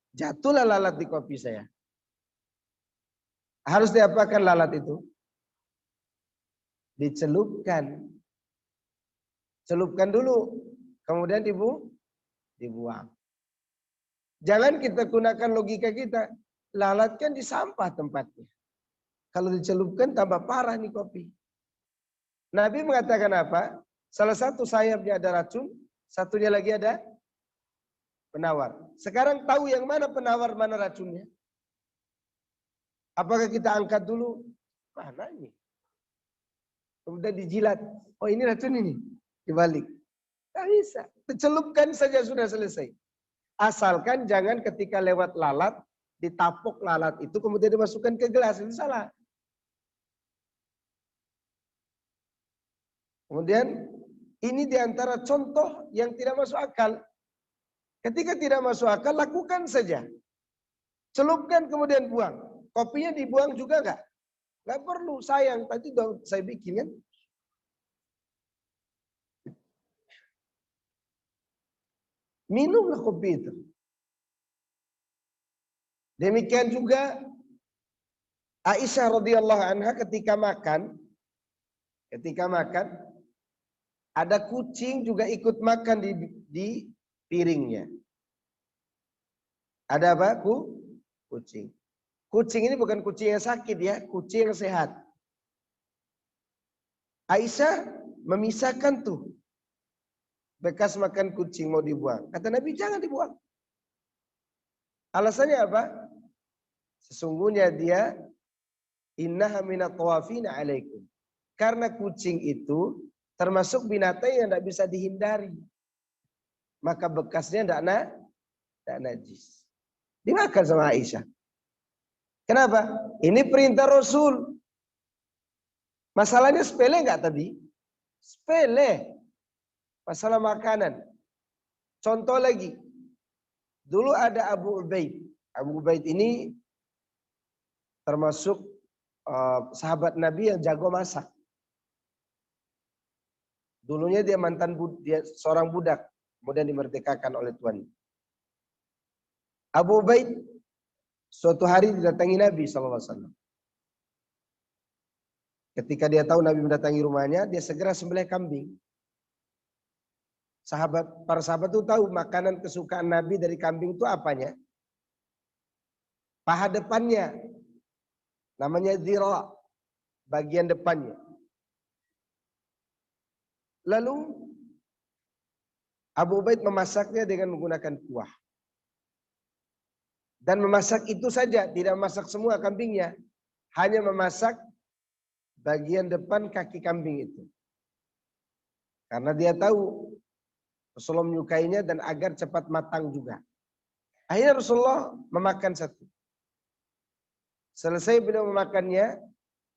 Jatuhlah lalat di kopi saya. Harus diapakan lalat itu? Dicelupkan. Celupkan dulu. Kemudian dibuang. Jangan kita gunakan logika kita. Lalat kan di sampah tempatnya. Kalau dicelupkan tambah parah nih kopi. Nabi mengatakan apa? Salah satu sayapnya ada racun. Satunya lagi ada penawar. Sekarang tahu yang mana penawar, mana racunnya? Apakah kita angkat dulu? Mana ini? Kemudian dijilat. Oh ini racun ini. Dibalik. Tidak bisa. Dicelupkan saja sudah selesai. Asalkan jangan ketika lewat lalat, ditapuk lalat itu kemudian dimasukkan ke gelas. Itu salah. Kemudian ini diantara contoh yang tidak masuk akal. Ketika tidak masuk akal, lakukan saja. Celupkan kemudian buang. Kopinya dibuang juga enggak? Enggak perlu, sayang. Tadi saya bikin kan. Minumlah kopi itu. Demikian juga Aisyah radhiyallahu anha ketika makan ada kucing juga ikut makan di piringnya. Ada apa? Kucing. Kucing ini bukan kucing yang sakit ya, kucing yang sehat. Aisyah memisahkan tuh bekas makan kucing mau dibuang. Kata Nabi jangan dibuang. Alasannya apa? Sesungguhnya dia innaha minat tawafina alaikum. Karena kucing itu termasuk binatang yang tidak bisa dihindari. Maka bekasnya tidak najis. Dimakan sama Aisyah. Kenapa? Ini perintah Rasul. Masalahnya sepele enggak tadi? Sepele. Masalah makanan. Contoh lagi. Dulu ada Abu Ubaid. Abu Ubaid ini termasuk sahabat Nabi yang jago masak. Dulunya dia dia seorang budak, kemudian dimerdekakan oleh Tuhan. Abu Ubaid suatu hari didatangi Nabi SAW. Ketika dia tahu Nabi mendatangi rumahnya, dia segera sembelih kambing. Para sahabat itu tahu makanan kesukaan Nabi dari kambing itu apanya? Paha depannya. Namanya dhira, bagian depannya. Lalu Abu Ubaid memasaknya dengan menggunakan kuah. Dan memasak itu saja, tidak memasak semua kambingnya. Hanya memasak bagian depan kaki kambing itu. Karena dia tahu Rasulullah menyukainya dan agar cepat matang juga. Akhirnya Rasulullah memakan satu. Selesai beliau memakannya,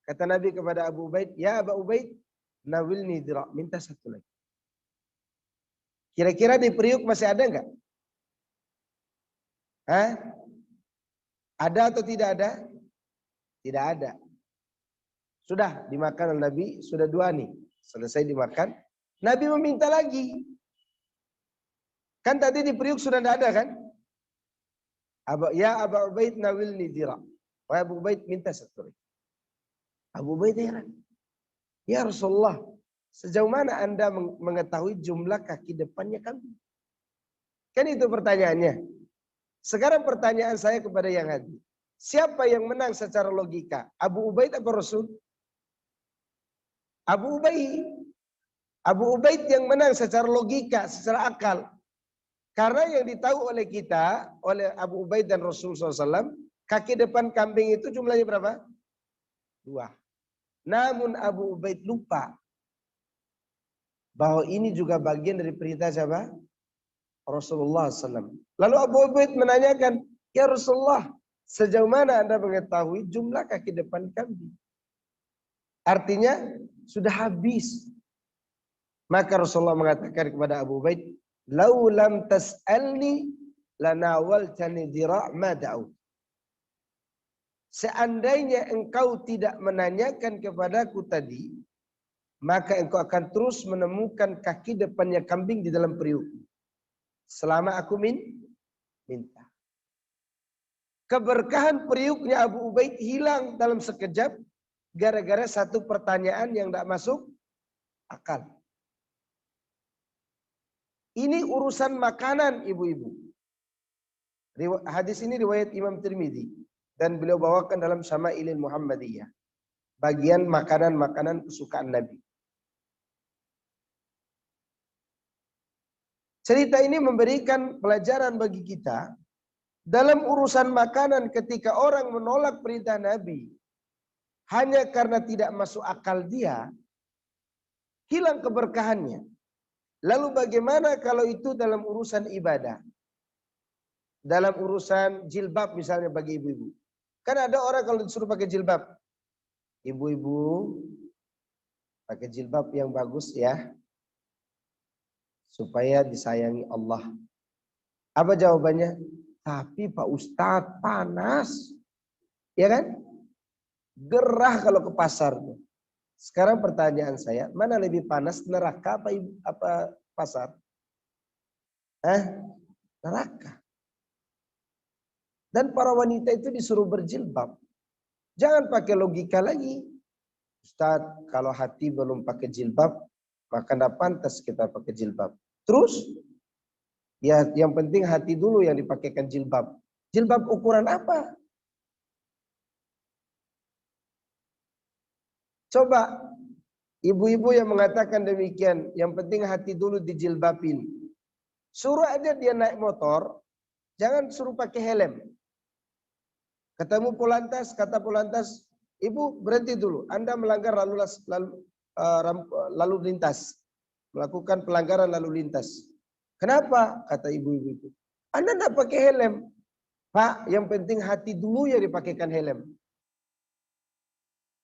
kata Nabi kepada Abu Ubaid, "Ya Abu Ubaid, nawilni dhira," minta satu lagi. Kira-kira di periuk masih ada enggak? Hah? Ada atau tidak ada? Tidak ada. Sudah dimakan oleh Nabi, sudah dua nih. Selesai dimakan, Nabi meminta lagi. Kan tadi di periuk sudah tidak ada kan? Ya Abu Ubaid nawilni dhira. Wahai Abu Ubaid, minta satu lagi. Abu Ubaid heran. Ya Rasulullah, sejauh mana Anda mengetahui jumlah kaki depannya kambing? Kan itu pertanyaannya. Sekarang pertanyaan saya kepada yang hadir. Siapa yang menang secara logika? Abu Ubaid atau Rasul? Abu Ubaid. Abu Ubaid yang menang secara logika, secara akal. Karena yang ditahu oleh kita, oleh Abu Ubaid dan Rasul SAW, kaki depan kambing itu jumlahnya berapa? 2. Namun Abu Ubaid lupa bahwa ini juga bagian dari perintah siapa? Rasulullah SAW. Lalu Abu Ubaid menanyakan, "Ya Rasulullah, sejauh mana Anda mengetahui jumlah kaki depan kambing?" Artinya sudah habis. Maka Rasulullah mengatakan kepada Abu Ubaid, "Lau lam tas'alni lanawaltani dhira' ma da'u." Seandainya engkau tidak menanyakan kepadaku tadi, maka engkau akan terus menemukan kaki depannya kambing di dalam periuk. Selama aku minta. Keberkahan periuknya Abu Ubaid hilang dalam sekejap gara-gara satu pertanyaan yang tidak masuk akal. Ini urusan makanan, ibu-ibu. Hadis ini riwayat Imam Tirmidzi dan beliau bawakan dalam Syama'ilil Muhammadiyah. Bagian makanan-makanan kesukaan Nabi. Cerita ini memberikan pelajaran bagi kita dalam urusan makanan ketika orang menolak perintah Nabi hanya karena tidak masuk akal dia, hilang keberkahannya. Lalu bagaimana kalau itu dalam urusan ibadah? Dalam urusan jilbab misalnya bagi ibu-ibu. Kan ada orang kalau disuruh pakai jilbab. Ibu-ibu pakai jilbab yang bagus ya. Supaya disayangi Allah. Apa jawabannya? Tapi Pak Ustadz panas. Ya kan? Gerah kalau ke pasar. Sekarang pertanyaan saya, mana lebih panas, neraka apa pasar? Neraka. Dan para wanita itu disuruh berjilbab. Jangan pakai logika lagi. Ustadz, kalau hati belum pakai jilbab, maka tidak pantas kita pakai jilbab. Terus, ya yang penting hati dulu yang dipakaikan jilbab. Jilbab ukuran apa? Coba, ibu-ibu yang mengatakan demikian, yang penting hati dulu dijilbabin. Suruh aja dia naik motor, jangan suruh pakai helm. Ketemu Polantas, kata Polantas, "Ibu berhenti dulu, Anda melanggar lalu lintas. Melakukan pelanggaran lalu lintas." "Kenapa?" kata ibu-ibu itu. "Anda tidak pakai helm." "Pak, yang penting hati dulu yang dipakaikan helm."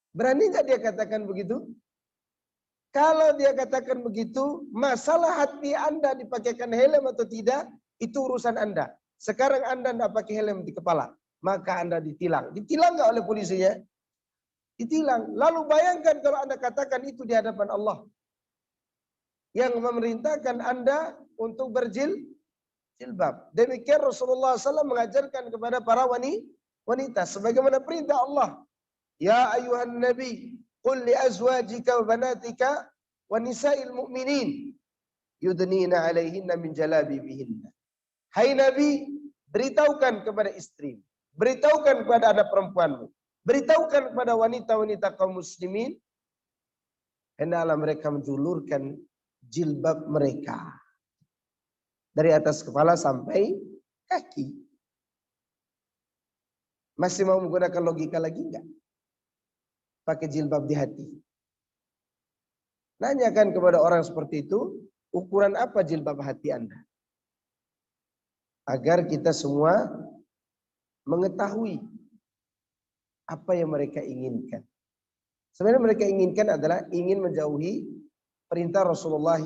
Berani nggak dia katakan begitu? Kalau dia katakan begitu, masalah hati Anda dipakaikan helm atau tidak, itu urusan Anda. sekarang Anda tidak pakai helm di kepala, maka Anda ditilang. Ditilang nggak oleh polisinya? Ditilang. Lalu bayangkan kalau Anda katakan itu di hadapan Allah yang memerintahkan Anda untuk berjilbab. Demikian Rasulullah SAW mengajarkan kepada para wanita sebagaimana perintah Allah. Ya ayuhan nabi, qul li azwajika wa banatika wa nisa'il mu'minin yudnina 'alaihinna min jalabibihinna. Hai Nabi, beritahukan kepada istri, beritahukan kepada anak perempuanmu, beritahukan kepada wanita-wanita kaum muslimin, hendaklah mereka menjulurkan jilbab mereka dari atas kepala sampai kaki. Masih mau menggunakan logika lagi enggak? Pakai jilbab di hati. Nanyakan kepada orang seperti itu, ukuran apa jilbab hati Anda? Agar kita semua mengetahui apa yang mereka inginkan. Sebenarnya mereka inginkan adalah ingin menjauhi perintah Rasulullah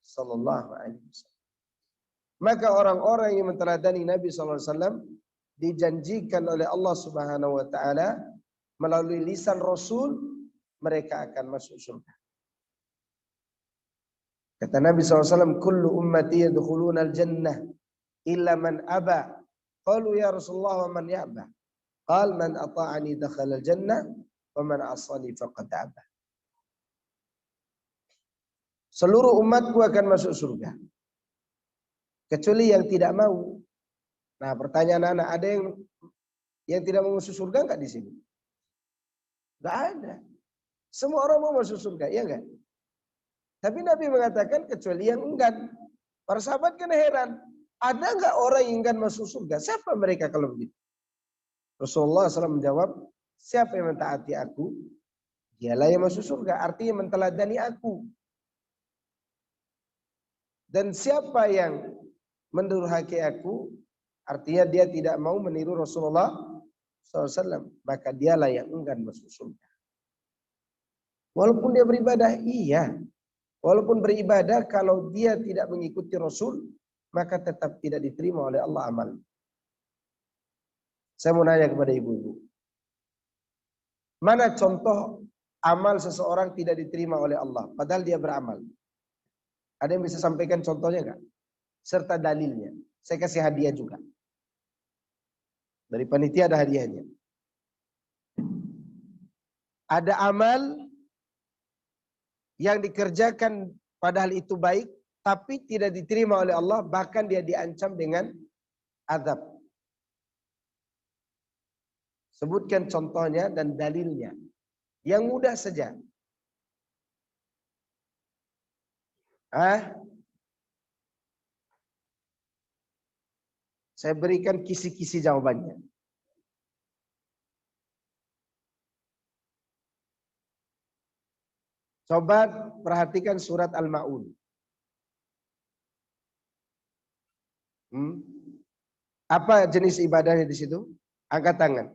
sallallahu alaihi wasallam. Maka orang-orang yang menteladani Nabi sallallahu alaihi wasallam dijanjikan oleh Allah Subhanahu wa taala melalui lisan Rasul mereka akan masuk surga. Kata Nabi sallallahu alaihi wasallam, "Kullu ummati yadkhuluna al-jannah illa man aba." Qalu ya Rasulullah wa man ya'ba? Qal man ata'ani dakhala al-jannah wa man 'asani faqad aba. Seluruh umatku akan masuk surga kecuali yang tidak mau. Nah, pertanyaan anak, ada yang tidak mau masuk surga enggak di sini? Enggak ada. Semua orang mau masuk surga, ya enggak? Tapi Nabi mengatakan kecuali yang enggan. Para sahabat kan heran. Ada enggak orang yang enggan masuk surga? Siapa mereka kalau begitu? Rasulullah SAW menjawab, siapa yang mentaati aku, dialah yang masuk surga. Artinya menteladani aku. Dan siapa yang mendurhaki aku, artinya dia tidak mau meniru Rasulullah SAW. Maka dialah yang enggan masuk surga. Walaupun dia beribadah, iya. Walaupun beribadah, kalau dia tidak mengikuti Rasul, maka tetap tidak diterima oleh Allah amal. Saya mau nanya kepada ibu-ibu. Mana contoh amal seseorang tidak diterima oleh Allah, padahal dia beramal? Ada yang bisa sampaikan contohnya enggak? Serta dalilnya. Saya kasih hadiah juga. Dari panitia ada hadiahnya. Ada amal yang dikerjakan padahal itu baik, tapi tidak diterima oleh Allah, bahkan dia diancam dengan azab. Sebutkan contohnya dan dalilnya. Yang mudah saja. Saya berikan kisi-kisi jawabannya. Coba perhatikan surat Al-Ma'un. Apa jenis ibadahnya di situ? Angkat tangan.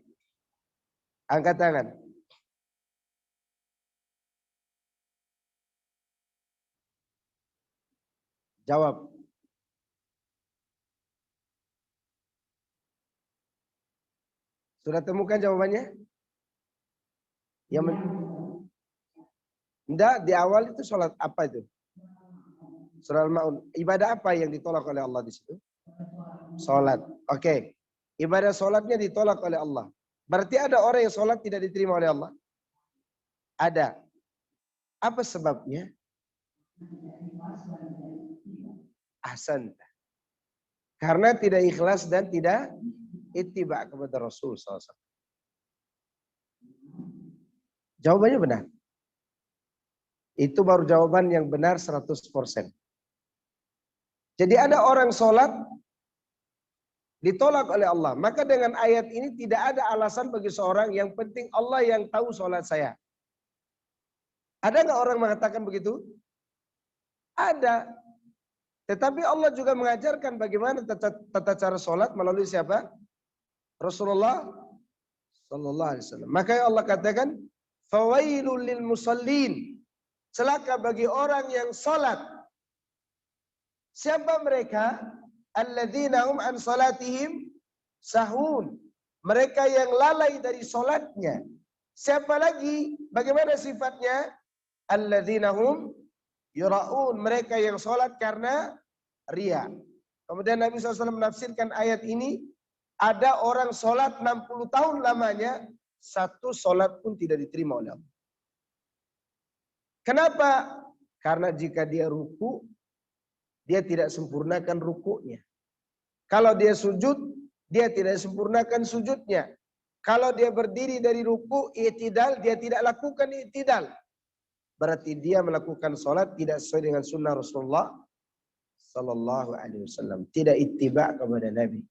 Angkat tangan. Jawab. Sudah temukan jawabannya? Enggak, di awal itu sholat apa itu? Surah Al-Ma'un. Ibadah apa yang ditolak oleh Allah di situ? Sholat. Oke. Ibadah sholatnya ditolak oleh Allah. Berarti ada orang yang sholat tidak diterima oleh Allah? Ada. Apa sebabnya? Ahsan. Karena tidak ikhlas dan tidak ittiba kepada Rasul SAW. Jawabannya benar. Itu baru jawaban yang benar 100%. Jadi ada orang sholat ditolak oleh Allah. Maka dengan ayat ini tidak ada alasan bagi seorang, yang penting Allah yang tahu sholat saya. Ada nggak orang mengatakan begitu? Ada. Tetapi Allah juga mengajarkan bagaimana tata cara sholat melalui siapa? Rasulullah Sallallahu Alaihi Wasallam. Maka Allah katakan, fawailul lil musallin. Celaka bagi orang yang sholat. Siapa mereka? alladzina hum an salatihim sahun. Mereka yang lalai dari salatnya. Siapa lagi? Bagaimana sifatnya? Alladzina hum yura'un. Mereka yang salat karena riya. Kemudian Nabi SAW menafsirkan ayat ini, ada orang salat 60 tahun lamanya, satu salat pun tidak diterima oleh Allah. Kenapa? Karena jika dia ruku, dia tidak sempurnakan rukunya. Kalau dia sujud, dia tidak sempurnakan sujudnya. Kalau dia berdiri dari ruku, i'tidal, dia tidak lakukan i'tidal. Berarti dia melakukan salat tidak sesuai dengan sunnah Rasulullah sallallahu alaihi wasallam, tidak ittiba kepada Nabi.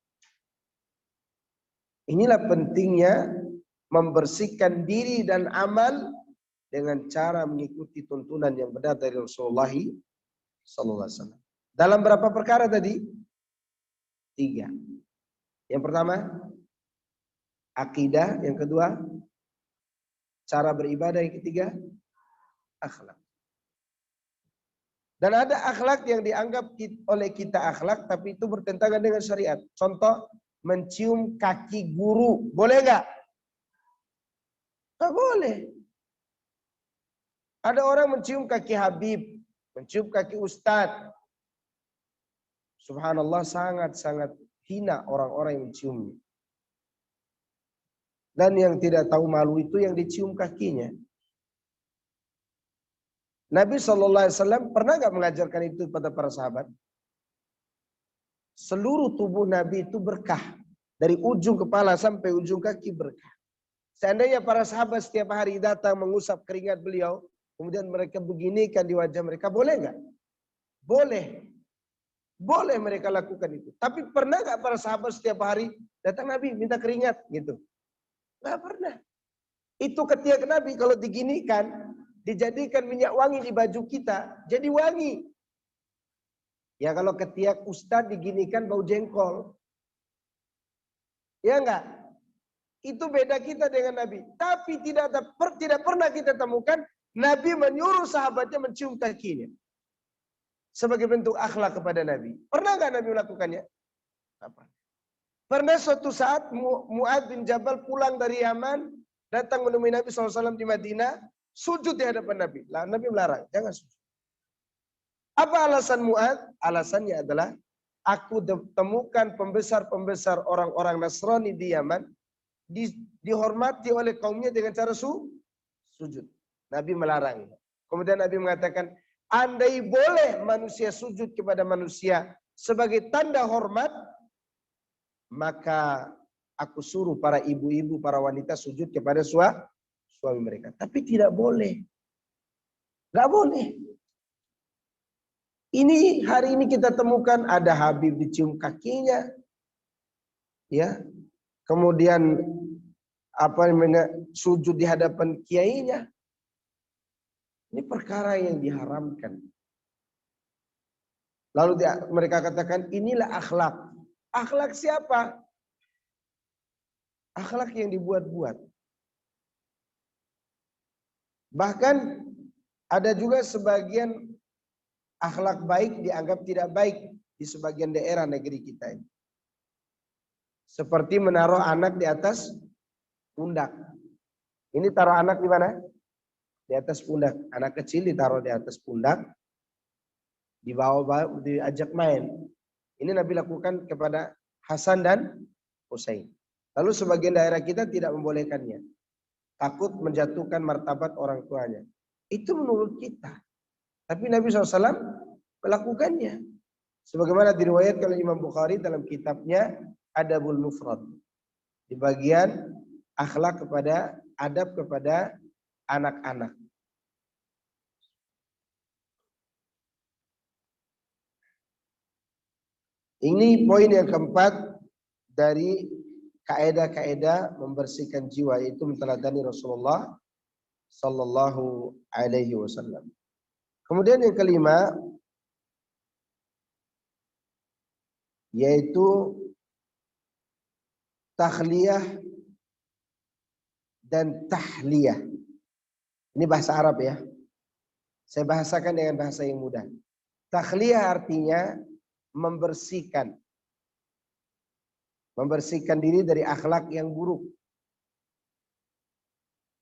Inilah pentingnya membersihkan diri dan amal dengan cara mengikuti tuntunan yang benar dari Rasulullah sallallahu alaihi wasallam. Dalam berapa perkara tadi? 3. Yang pertama, akidah. Yang kedua, cara beribadah. Yang ketiga, akhlak. Dan ada akhlak yang dianggap oleh kita akhlak, tapi itu bertentangan dengan syariat. Contoh, mencium kaki guru. Boleh nggak? Nggak boleh. Ada orang mencium kaki Habib, mencium kaki Ustadz. Subhanallah, sangat-sangat hina orang-orang yang menciumnya. Dan yang tidak tahu malu itu yang dicium kakinya. Nabi SAW pernah nggak mengajarkan itu pada para sahabat? Seluruh tubuh Nabi itu berkah. Dari ujung kepala sampai ujung kaki berkah. Seandainya para sahabat setiap hari datang mengusap keringat beliau, kemudian mereka beginikan di wajah mereka, boleh nggak? Boleh. Boleh mereka lakukan itu. Tapi pernah nggak para sahabat setiap hari datang Nabi minta keringat gitu? Nggak pernah. Itu ketiak Nabi kalau diginikan, dijadikan minyak wangi di baju kita, jadi wangi. Ya kalau ketiak ustadz diginikan bau jengkol. Ya enggak? Itu beda kita dengan Nabi. Tapi tidak pernah kita temukan Nabi menyuruh sahabatnya mencium kakinya. Sebagai bentuk akhlak kepada Nabi. Pernah enggak Nabi melakukannya? Apa? Pernah suatu saat Mu'adz bin Jabal pulang dari Yaman, datang menemui Nabi SAW di Madinah, sujud di hadapan Nabi. Nabi melarang, jangan sujud. Apa alasan Mu'adz? Alasannya adalah, aku temukan pembesar-pembesar orang-orang Nasrani di Yaman, dihormati oleh kaumnya dengan cara sujud. Nabi melarang. Kemudian Nabi mengatakan, andai boleh manusia sujud kepada manusia sebagai tanda hormat, maka aku suruh para ibu-ibu, para wanita sujud kepada suami mereka. Tapi tidak boleh. Nggak boleh. Ini hari ini kita temukan ada Habib dicium kakinya. Ya. Kemudian sujud di hadapan kiainya. Ini perkara yang diharamkan. Lalu mereka katakan inilah akhlak. Akhlak siapa? Akhlak yang dibuat-buat. Bahkan ada juga sebagian akhlak baik dianggap tidak baik di sebagian daerah negeri kita ini. Seperti menaruh anak di atas pundak. Ini taruh anak di mana? Di atas pundak. Anak kecil ditaruh di atas pundak. Dibawa diajak main. Ini Nabi lakukan kepada Hasan dan Husain. Lalu sebagian daerah kita tidak membolehkannya. Takut menjatuhkan martabat orang tuanya. Itu menurut kita. Tapi Nabi SAW melakukannya. Sebagaimana diriwayatkan oleh Imam Bukhari dalam kitabnya Adabul Mufrad. Di bagian akhlak kepada, adab kepada anak-anak. Ini poin yang keempat dari kaedah-kaedah membersihkan jiwa, yaitu menteladani Rasulullah sallallahu alaihi wasallam. Kemudian yang kelima yaitu takhliyah dan tahliyah. Ini bahasa Arab ya. Saya bahasakan dengan bahasa yang mudah. Takhliyah artinya membersihkan, Membersihkan diri dari akhlak yang buruk.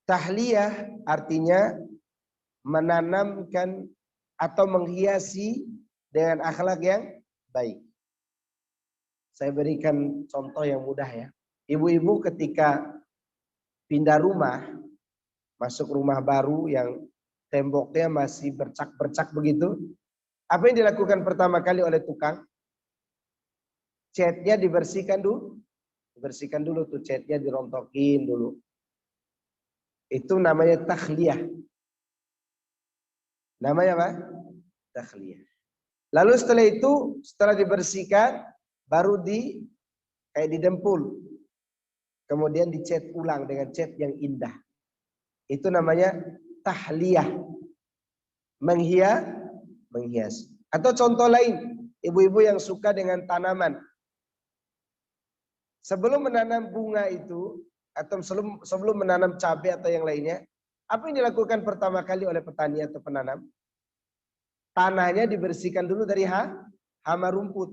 Tahliyah artinya menanamkan atau menghiasi dengan akhlak yang baik. Saya berikan contoh yang mudah ya. Ibu-ibu ketika pindah rumah, masuk rumah baru yang temboknya masih bercak-bercak begitu, apa yang dilakukan pertama kali oleh tukang? Catnya dibersihkan dulu. Dibersihkan dulu tuh catnya, dirontokin dulu. Itu namanya takhliyah. Namanya apa? Takhliyah. Lalu setelah itu, setelah dibersihkan, baru kayak didempul. Kemudian dicat ulang dengan cat yang indah. Itu namanya tahliyah. Menghias. Atau contoh lain, ibu-ibu yang suka dengan tanaman. Sebelum menanam bunga itu, atau sebelum menanam cabai atau yang lainnya, apa yang dilakukan pertama kali oleh petani atau penanam? Tanahnya dibersihkan dulu dari hama rumput.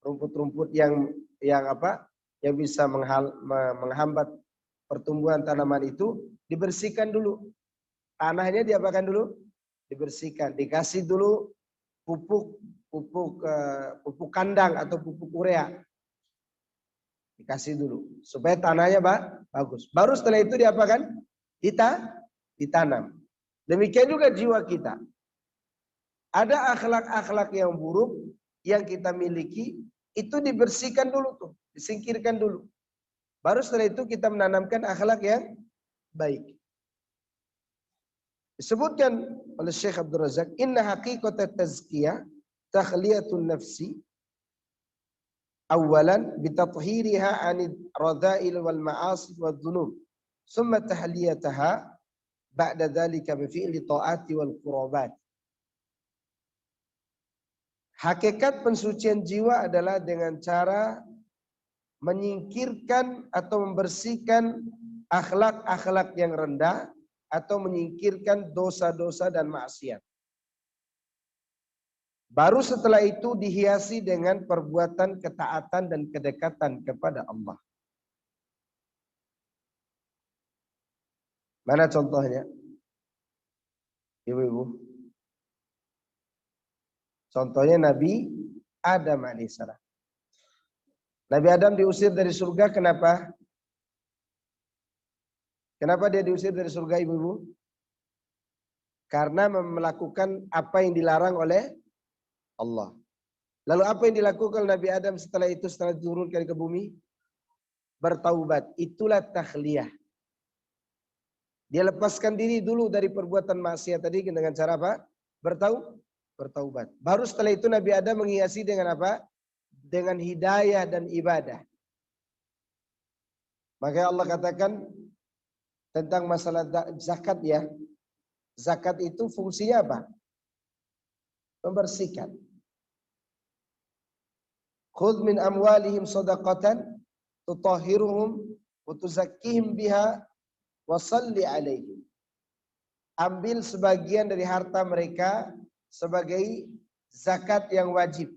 Rumput-rumput yang bisa menghambat pertumbuhan tanaman itu dibersihkan dulu. Tanahnya diapakan dulu? Dibersihkan. Dikasih dulu pupuk kandang atau pupuk urea. Dikasih dulu supaya tanahnya bagus. Baru setelah itu diapakan? Ditanam. Demikian juga jiwa kita. Ada akhlak-akhlak yang buruk yang kita miliki, itu dibersihkan dulu tuh, disingkirkan dulu. Baru setelah itu kita menanamkan akhlak yang baik. Disebutkan oleh Syekh Abdul Razak, inna haqiqatat tazkiyah takhliyatun nafsi awalan bitathhiriha 'anil radha'il wal ma'asi wad dhunub, thumma tahliyataha ba'da dzalika bi fi'li ta'ati wal qurbat. Hakikat pensucian jiwa adalah dengan cara menyingkirkan atau membersihkan akhlak-akhlak yang rendah atau menyingkirkan dosa-dosa dan maksiat. Baru setelah itu dihiasi dengan perbuatan ketaatan dan kedekatan kepada Allah. Mana contohnya? Ibu-ibu. Contohnya Nabi Adam alaihissalam. Nabi Adam diusir dari surga, kenapa? Kenapa dia diusir dari surga, ibu-ibu? Karena melakukan apa yang dilarang oleh Allah. Lalu apa yang dilakukan Nabi Adam setelah itu, setelah diturunkan ke bumi? Bertaubat. Itulah takhliyah. Dia lepaskan diri dulu dari perbuatan maksiat tadi dengan cara apa? Bertaubat. Baru setelah itu Nabi Adam menghiasi dengan apa? Dengan hidayah dan ibadah. Maka Allah katakan tentang masalah zakat ya. Zakat itu fungsinya apa? Membersihkan. Khudh min amwalihim shadaqatan tutahhiruhum wa tuzakkihim biha wa shalli alaihim. Ambil sebagian dari harta mereka sebagai zakat yang wajib,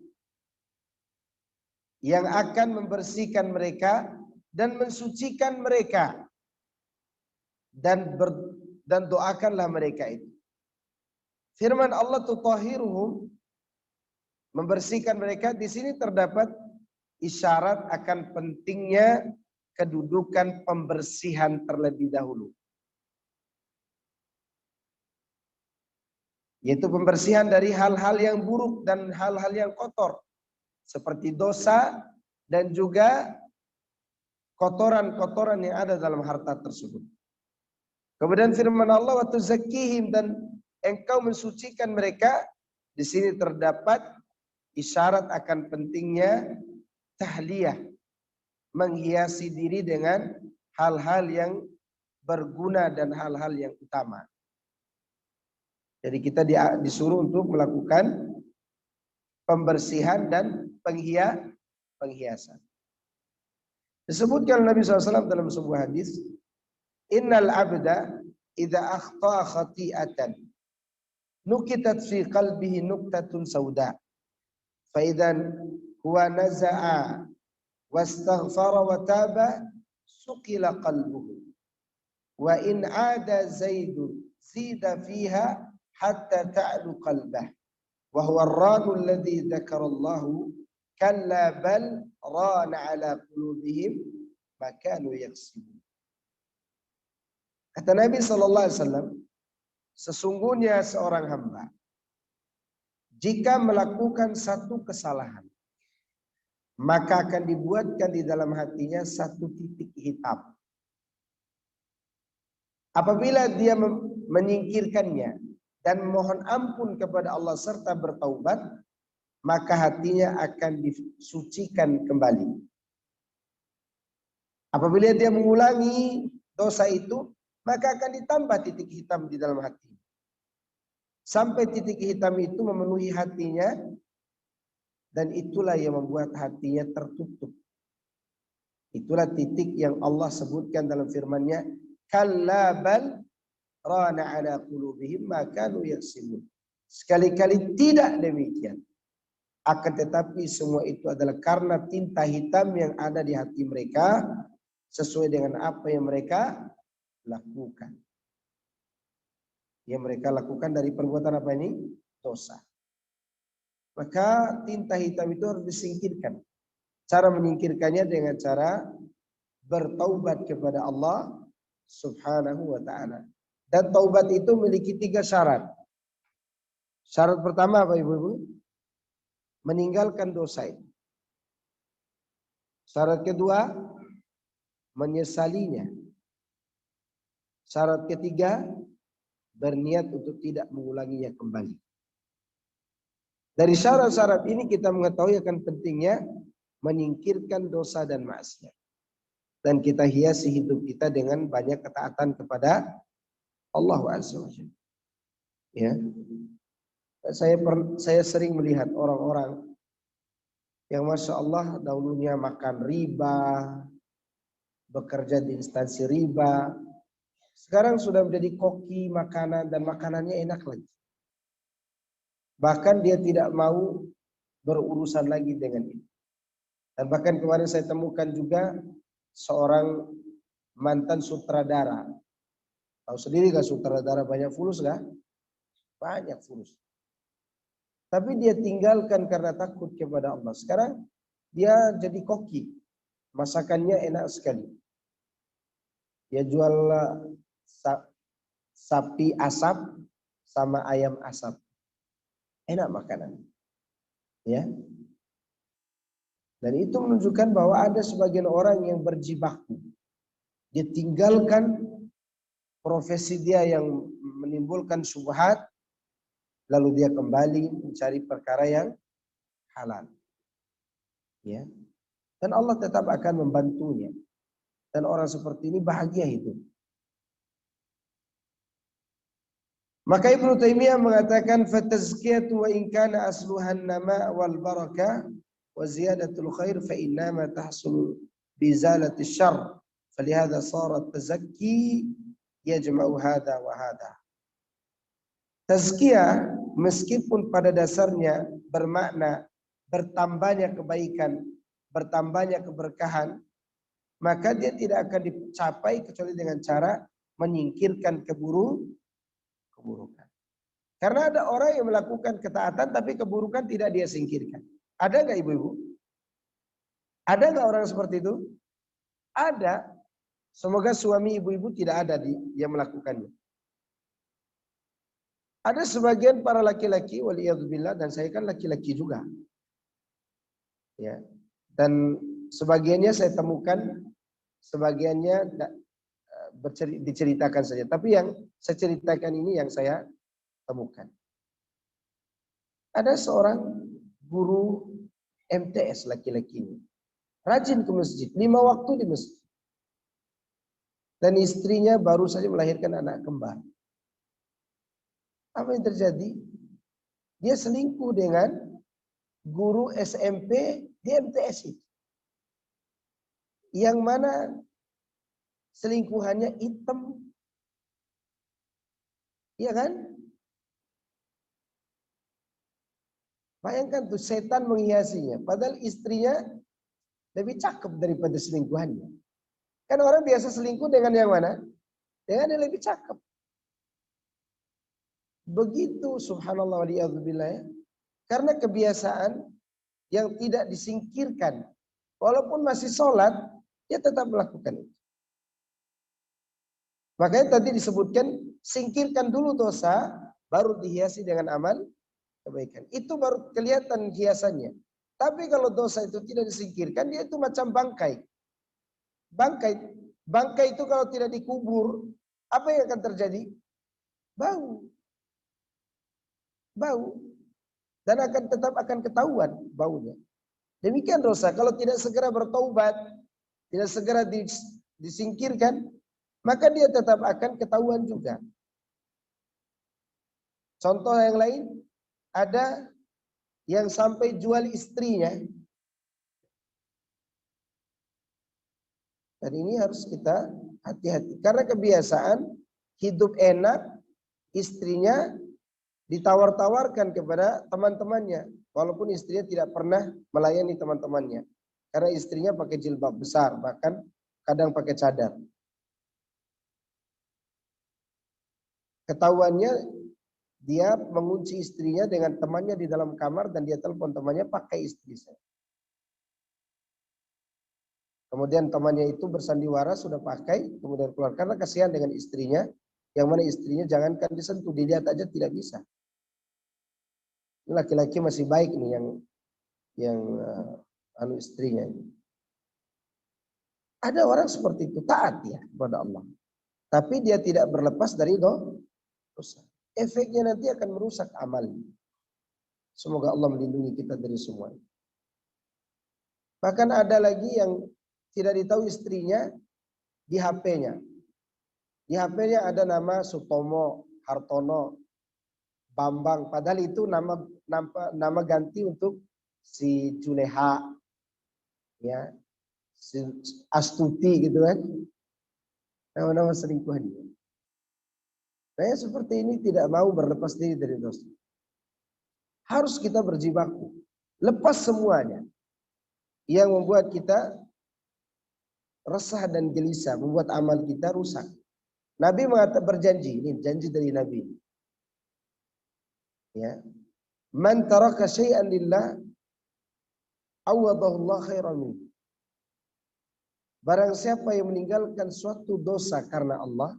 yang akan membersihkan mereka dan mensucikan mereka, dan doakanlah mereka itu. Firman Allah tutahhiruhum, membersihkan mereka, di sini terdapat isyarat akan pentingnya kedudukan pembersihan terlebih dahulu. Yaitu pembersihan dari hal-hal yang buruk dan hal-hal yang kotor. Seperti dosa dan juga kotoran-kotoran yang ada dalam harta tersebut. Kemudian firman Allah, wa tuzakkihim, dan engkau mensucikan mereka. Di sini terdapat isyarat akan pentingnya tahliyah, menghiasi diri dengan hal-hal yang berguna dan hal-hal yang utama. Jadi kita disuruh untuk melakukan pembersihan dan penghiasan. Disebutkan Nabi SAW dalam sebuah hadis, innal abda idza akhta'a khati'atan nukitat fi qalbihi nuktatun sauda fa idzan huwa naza'a wastaghfara wa taba suqila qalbuhu wa in 'ada Zaidun zida fiha hatta ta'lu qalbah wa huwa ar-ranu alladhi dzakara Allah kalla bal rana 'ala qulubihim ma kanu yaksibun. Kata Nabi sallallahu alaihi wasallam, sesungguhnya seorang hamba jika melakukan satu kesalahan, maka akan dibuatkan di dalam hatinya satu titik hitam. Apabila dia menyingkirkannya dan mohon ampun kepada Allah serta bertaubat, maka hatinya akan disucikan kembali. Apabila dia mengulangi dosa itu, maka akan ditambah titik hitam di dalam hati. Sampai titik hitam itu memenuhi hatinya, dan itulah yang membuat hatinya tertutup. Itulah titik yang Allah sebutkan dalam firman-Nya, kalla bal rana ala qulubihim ma kanu yaksibun. Sekali-kali tidak demikian. Akan tetapi semua itu adalah karena tinta hitam yang ada di hati mereka sesuai dengan apa yang mereka lakukan. Yang mereka lakukan dari perbuatan apa ini? Dosa. Maka tinta hitam itu harus disingkirkan. Cara menyingkirkannya dengan cara bertaubat kepada Allah Subhanahu wa ta'ala. Dan taubat itu memiliki 3 syarat. Syarat pertama apa ibu-ibu? Meninggalkan dosa itu. Syarat kedua, menyesalinya. Syarat ketiga, berniat untuk tidak mengulanginya kembali. Dari syarat-syarat ini kita mengetahui akan pentingnya menyingkirkan dosa dan maksiat. Dan kita hiasi hidup kita dengan banyak ketaatan kepada Allah Azza wa Jalla. Ya. Saya sering melihat orang-orang yang Masya Allah dahulunya makan riba, bekerja di instansi riba, sekarang sudah menjadi koki makanan dan makanannya enak lagi. Bahkan dia tidak mau berurusan lagi dengan itu. Dan bahkan kemarin saya temukan juga seorang mantan sutradara. Tahu sendiri kan sutradara banyak fulus kan? Banyak fulus. Tapi dia tinggalkan karena takut kepada Allah. Sekarang dia jadi koki. Masakannya enak sekali. Dia jual sapi asap sama ayam asap. Enak makanan. Ya. Dan itu menunjukkan bahwa ada sebagian orang yang berjibaku. Dia tinggalkan profesi dia yang menimbulkan syubhat, lalu dia kembali mencari perkara yang halal. Ya. Dan Allah tetap akan membantunya. Dan orang seperti ini bahagia hidup. Maka Ibnu Taimiyah mengatakan fatazkiyatu wa in kana asluhan nama wal barakah wa ziyadatul khair fa innama tahsul bi izalati syarr falihada sara tazakki yajma'u hadha wa hadha. Tazkiyah meskipun pada dasarnya bermakna bertambahnya kebaikan, bertambahnya keberkahan, maka dia tidak akan dicapai kecuali dengan cara menyingkirkan keburukan. Karena ada orang yang melakukan ketaatan tapi keburukan tidak dia singkirkan. Ada nggak ibu-ibu? Ada nggak orang seperti itu? Ada. Semoga suami ibu-ibu tidak ada yang melakukannya. Ada sebagian para laki-laki, waliyadzubillah, dan saya kan laki-laki juga. Ya. Dan sebagiannya saya temukan, sebagiannya diceritakan saja. Tapi yang saya ceritakan ini yang saya temukan. Ada seorang guru MTS laki-laki ini. Rajin ke masjid, 5 waktu di masjid. Dan istrinya baru saja melahirkan anak kembar. Apa yang terjadi? Dia selingkuh dengan guru SMP di MTS itu. Yang mana selingkuhannya hitam. Iya kan? Bayangkan tuh setan menghiasinya. Padahal istrinya lebih cakep daripada selingkuhannya. Kan orang biasa selingkuh dengan yang mana? Dengan yang lebih cakep. Begitu subhanallah waliyadzubillah ya. Karena kebiasaan yang tidak disingkirkan. Walaupun masih sholat, dia tetap melakukan itu. Makanya tadi disebutkan, singkirkan dulu dosa, baru dihiasi dengan amal kebaikan. Itu baru kelihatan hiasannya. Tapi kalau dosa itu tidak disingkirkan, dia itu macam bangkai. Bangkai itu kalau tidak dikubur, apa yang akan terjadi? Bau. Dan tetap akan ketahuan baunya. Demikian dosa, kalau tidak segera bertaubat, tidak segera disingkirkan, maka dia tetap akan ketahuan juga. Contoh yang lain, ada yang sampai jual istrinya. Dan ini harus kita hati-hati. Karena kebiasaan hidup enak, istrinya ditawar-tawarkan kepada teman-temannya. Walaupun istrinya tidak pernah melayani teman-temannya. Karena istrinya pakai jilbab besar, bahkan kadang pakai cadar. Ketahuannya dia mengunci istrinya dengan temannya di dalam kamar dan dia telepon temannya, pakai istri saya. Kemudian temannya itu bersandiwara sudah pakai, kemudian keluar. Karena kasihan dengan istrinya, yang mana istrinya jangankan disentuh, dilihat aja tidak bisa. Laki-laki masih baik nih yang istrinya. Ada orang seperti itu, taat ya kepada Allah. Tapi dia tidak berlepas dari dosa. Efeknya nanti akan merusak amal. Semoga Allah melindungi kita dari semua. Bahkan ada lagi yang tidak ditahu istrinya di HP-nya. Di HP-nya ada nama Sutomo, Hartono, Bambang. Padahal itu nama ganti untuk si Juleha, ya, si Astuti gitu kan. Nama-nama selingkuhannya. Saya seperti ini tidak mau berlepas diri dari dosa. Harus kita berjibaku. Lepas semuanya. Yang membuat kita resah dan gelisah. Membuat amal kita rusak. Nabi mengatakan berjanji. Ini janji dari Nabi. Ya. Man taraka syai'an lillah awadahullah khairan min. Barang siapa yang meninggalkan suatu dosa karena Allah,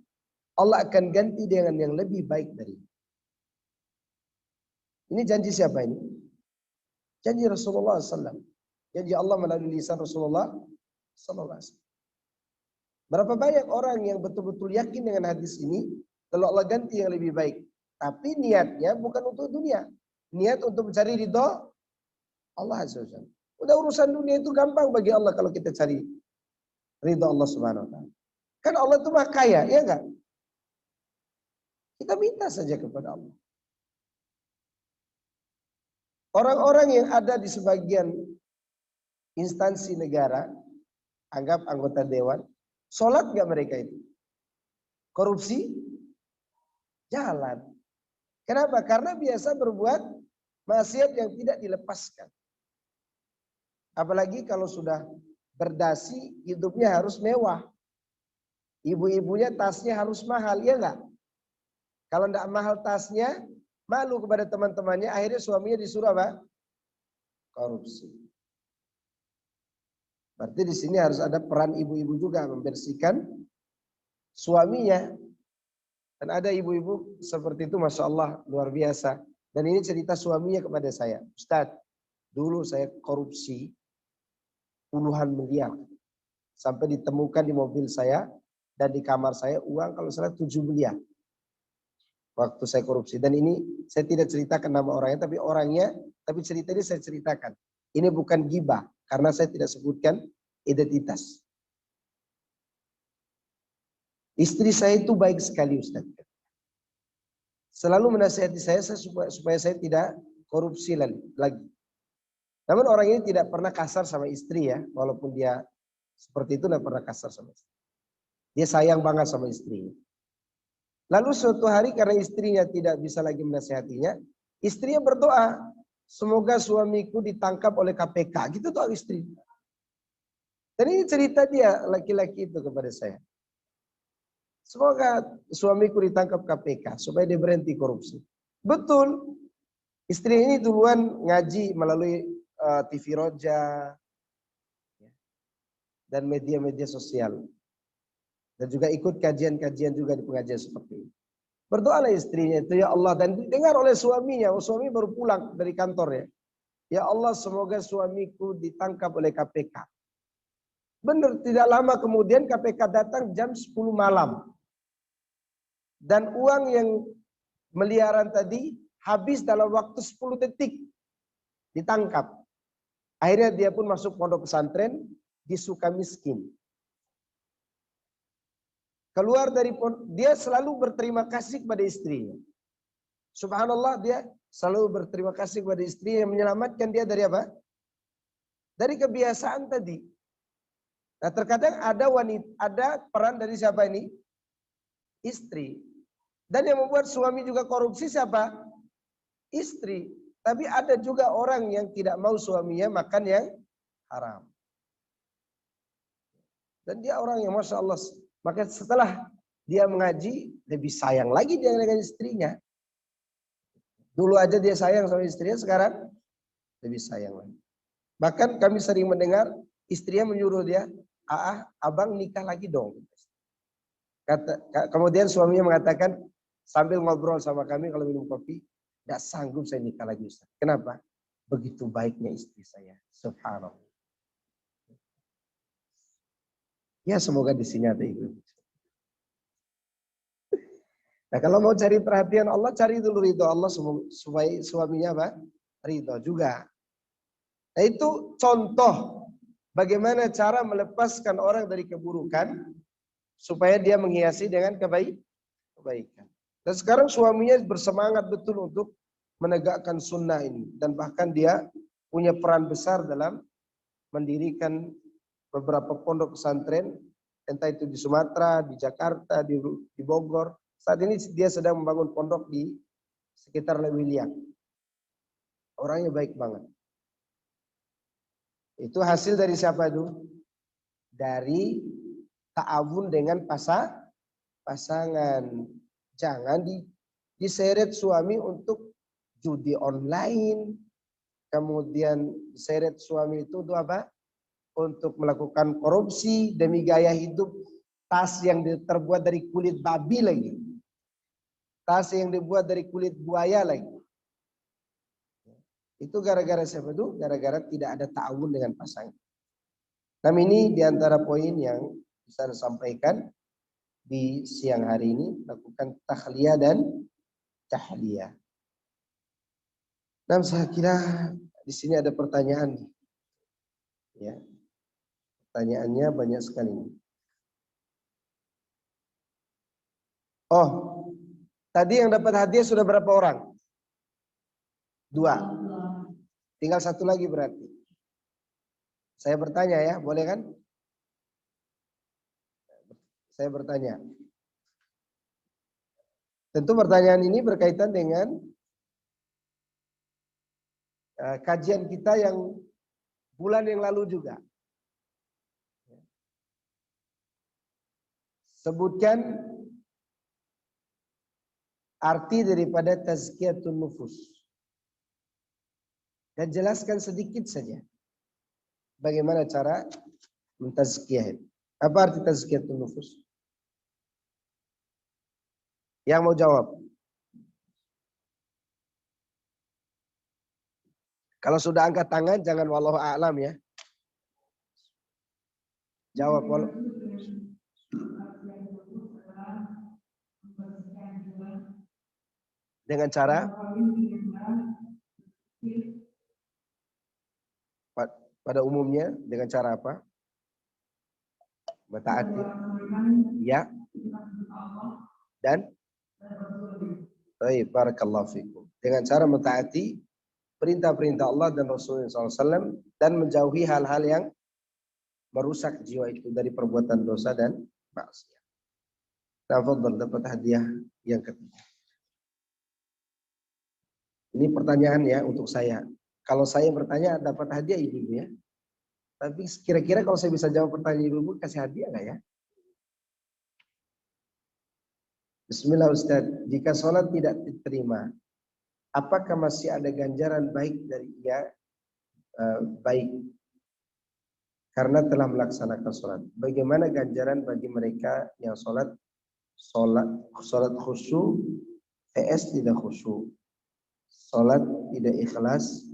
Allah akan ganti dengan yang lebih baik dari itu. Ini janji siapa ini? Janji Rasulullah SAW. Janji Allah melalui lisan Rasulullah SAW. Berapa banyak orang yang betul-betul yakin dengan hadis ini, kalau Allah ganti yang lebih baik. Tapi niatnya bukan untuk dunia. Niat untuk mencari ridho Allah Azza wa Jalla. Udah urusan dunia itu gampang bagi Allah kalau kita cari ridho Allah Subhanahu wa taala. Kan Allah itu Maha Kaya, ya enggak? Kita minta saja kepada Allah. Orang-orang yang ada di sebagian instansi negara, anggap anggota dewan, sholat nggak mereka itu? Korupsi? Jalan. Kenapa? Karena biasa berbuat maksiat yang tidak dilepaskan. Apalagi kalau sudah berdasi, hidupnya harus mewah. Ibu-ibunya tasnya harus mahal, ya enggak? Kalau enggak mahal tasnya, malu kepada teman-temannya, akhirnya suaminya disuruh apa? Korupsi. Berarti di sini harus ada peran ibu-ibu juga membersihkan suaminya. Dan ada ibu-ibu seperti itu, Masya Allah, luar biasa. Dan ini cerita suaminya kepada saya. Ustadz, dulu saya korupsi puluhan miliar. Sampai ditemukan di mobil saya dan di kamar saya uang kalau salah 7 miliar. Waktu saya korupsi. Dan ini saya tidak ceritakan nama orangnya, tapi cerita ini saya ceritakan. Ini bukan gibah, karena saya tidak sebutkan identitas. Istri saya itu baik sekali, Ustaz. Selalu menasihati saya supaya saya tidak korupsi lagi. Namun orang ini tidak pernah kasar sama istri ya, walaupun dia seperti itu tidak pernah kasar sama istri. Dia sayang banget sama istrinya. Lalu suatu hari karena istrinya tidak bisa lagi menasihatinya, istrinya berdoa, semoga suamiku ditangkap oleh KPK. Gitu doa istri. Dan ini cerita dia laki-laki itu kepada saya. Semoga suamiku ditangkap KPK supaya dia berhenti korupsi. Betul. Istri ini duluan ngaji melalui TV Roja dan media-media sosial. Dan juga ikut kajian-kajian juga di pengajian seperti ini. Berdoalah istrinya itu, ya Allah, dan dengar oleh suaminya. Suami baru pulang dari kantornya. Ya Allah, semoga suamiku ditangkap oleh KPK. Benar, tidak lama kemudian KPK datang jam 10 malam. Dan uang yang miliaran tadi habis dalam waktu 10 detik. Ditangkap. Akhirnya dia pun masuk pondok pesantren di Sukamiskin. Keluar dari pondok, dia selalu berterima kasih kepada istrinya. Subhanallah, dia selalu berterima kasih kepada istri yang menyelamatkan dia dari apa? Dari kebiasaan tadi. Nah, terkadang ada wanita, ada peran dari siapa ini? Istri. Dan yang membuat suami juga korupsi siapa? Istri. Tapi ada juga orang yang tidak mau suaminya makan yang haram. Dan dia orang yang Masya Allah. Maka setelah dia mengaji, lebih sayang lagi dia dengan istrinya. Dulu aja dia sayang sama istrinya, sekarang lebih sayang lagi. Bahkan kami sering mendengar istrinya menyuruh dia, abang nikah lagi dong. Kemudian suaminya mengatakan sambil ngobrol sama kami kalau minum kopi, tidak sanggup saya nikah lagi Ustaz. Kenapa? Begitu baiknya istri saya. Subhanallah. Ya semoga di sini ada ibu. Nah kalau mau cari perhatian Allah, cari dulu ridho Allah supaya suaminya apa? Ridho juga. Nah itu contoh bagaimana cara melepaskan orang dari keburukan supaya dia menghiasi dengan kebaikan. Dan sekarang suaminya bersemangat betul untuk menegakkan sunnah ini. Dan bahkan dia punya peran besar dalam mendirikan beberapa pondok pesantren, entah itu di Sumatera, di Jakarta, di Bogor. Saat ini dia sedang membangun pondok di sekitar Lewiliang. Orangnya baik banget. Itu hasil dari siapa itu? Dari ta'awun dengan pasangan. Jangan diseret suami untuk judi online. Kemudian diseret suami itu untuk apa? Untuk melakukan korupsi demi gaya hidup, tas yang terbuat dari kulit babi lagi, tas yang dibuat dari kulit buaya lagi. Itu gara-gara siapa itu? Gara-gara tidak ada ta'awun dengan pasangan. Nah ini diantara poin yang bisa disampaikan di siang hari ini, lakukan takhliyah dan tahliyah. Dan saya kira di sini ada pertanyaan, ya. Pertanyaannya banyak sekali. Oh, tadi yang dapat hadiah sudah berapa orang? 2. Tinggal 1 lagi berarti. Saya bertanya ya, boleh kan? Saya bertanya. Tentu pertanyaan ini berkaitan dengan kajian kita yang bulan yang lalu juga. Sebutkan arti daripada tazkiyatun nufus. Dan jelaskan sedikit saja bagaimana cara mentazkiyah. Apa arti tazkiyatun nufus? Yang mau jawab? Kalau sudah angkat tangan jangan wallahu a'lam ya. Jawab walau. Dengan cara pada umumnya dengan cara apa? Mentaati. Ya. Dan baik, barakallahu fikum. Dengan cara mentaati perintah-perintah Allah dan Rasulullah SAW dan menjauhi hal-hal yang merusak jiwa itu dari perbuatan dosa dan maksiat. Tafadhal, dapat hadiah yang ketiga. Ini pertanyaan ya untuk saya. Kalau saya bertanya dapat hadiah ibu ya. Tapi kira-kira kalau saya bisa jawab pertanyaan ibu-ibu, kasih hadiah nggak ya? Bismillah Ustaz, jika sholat tidak diterima, apakah masih ada ganjaran baik dari ia? Baik, karena telah melaksanakan sholat. Bagaimana ganjaran bagi mereka yang sholat khusyuk, vs tidak khusyuk, sholat tidak ikhlas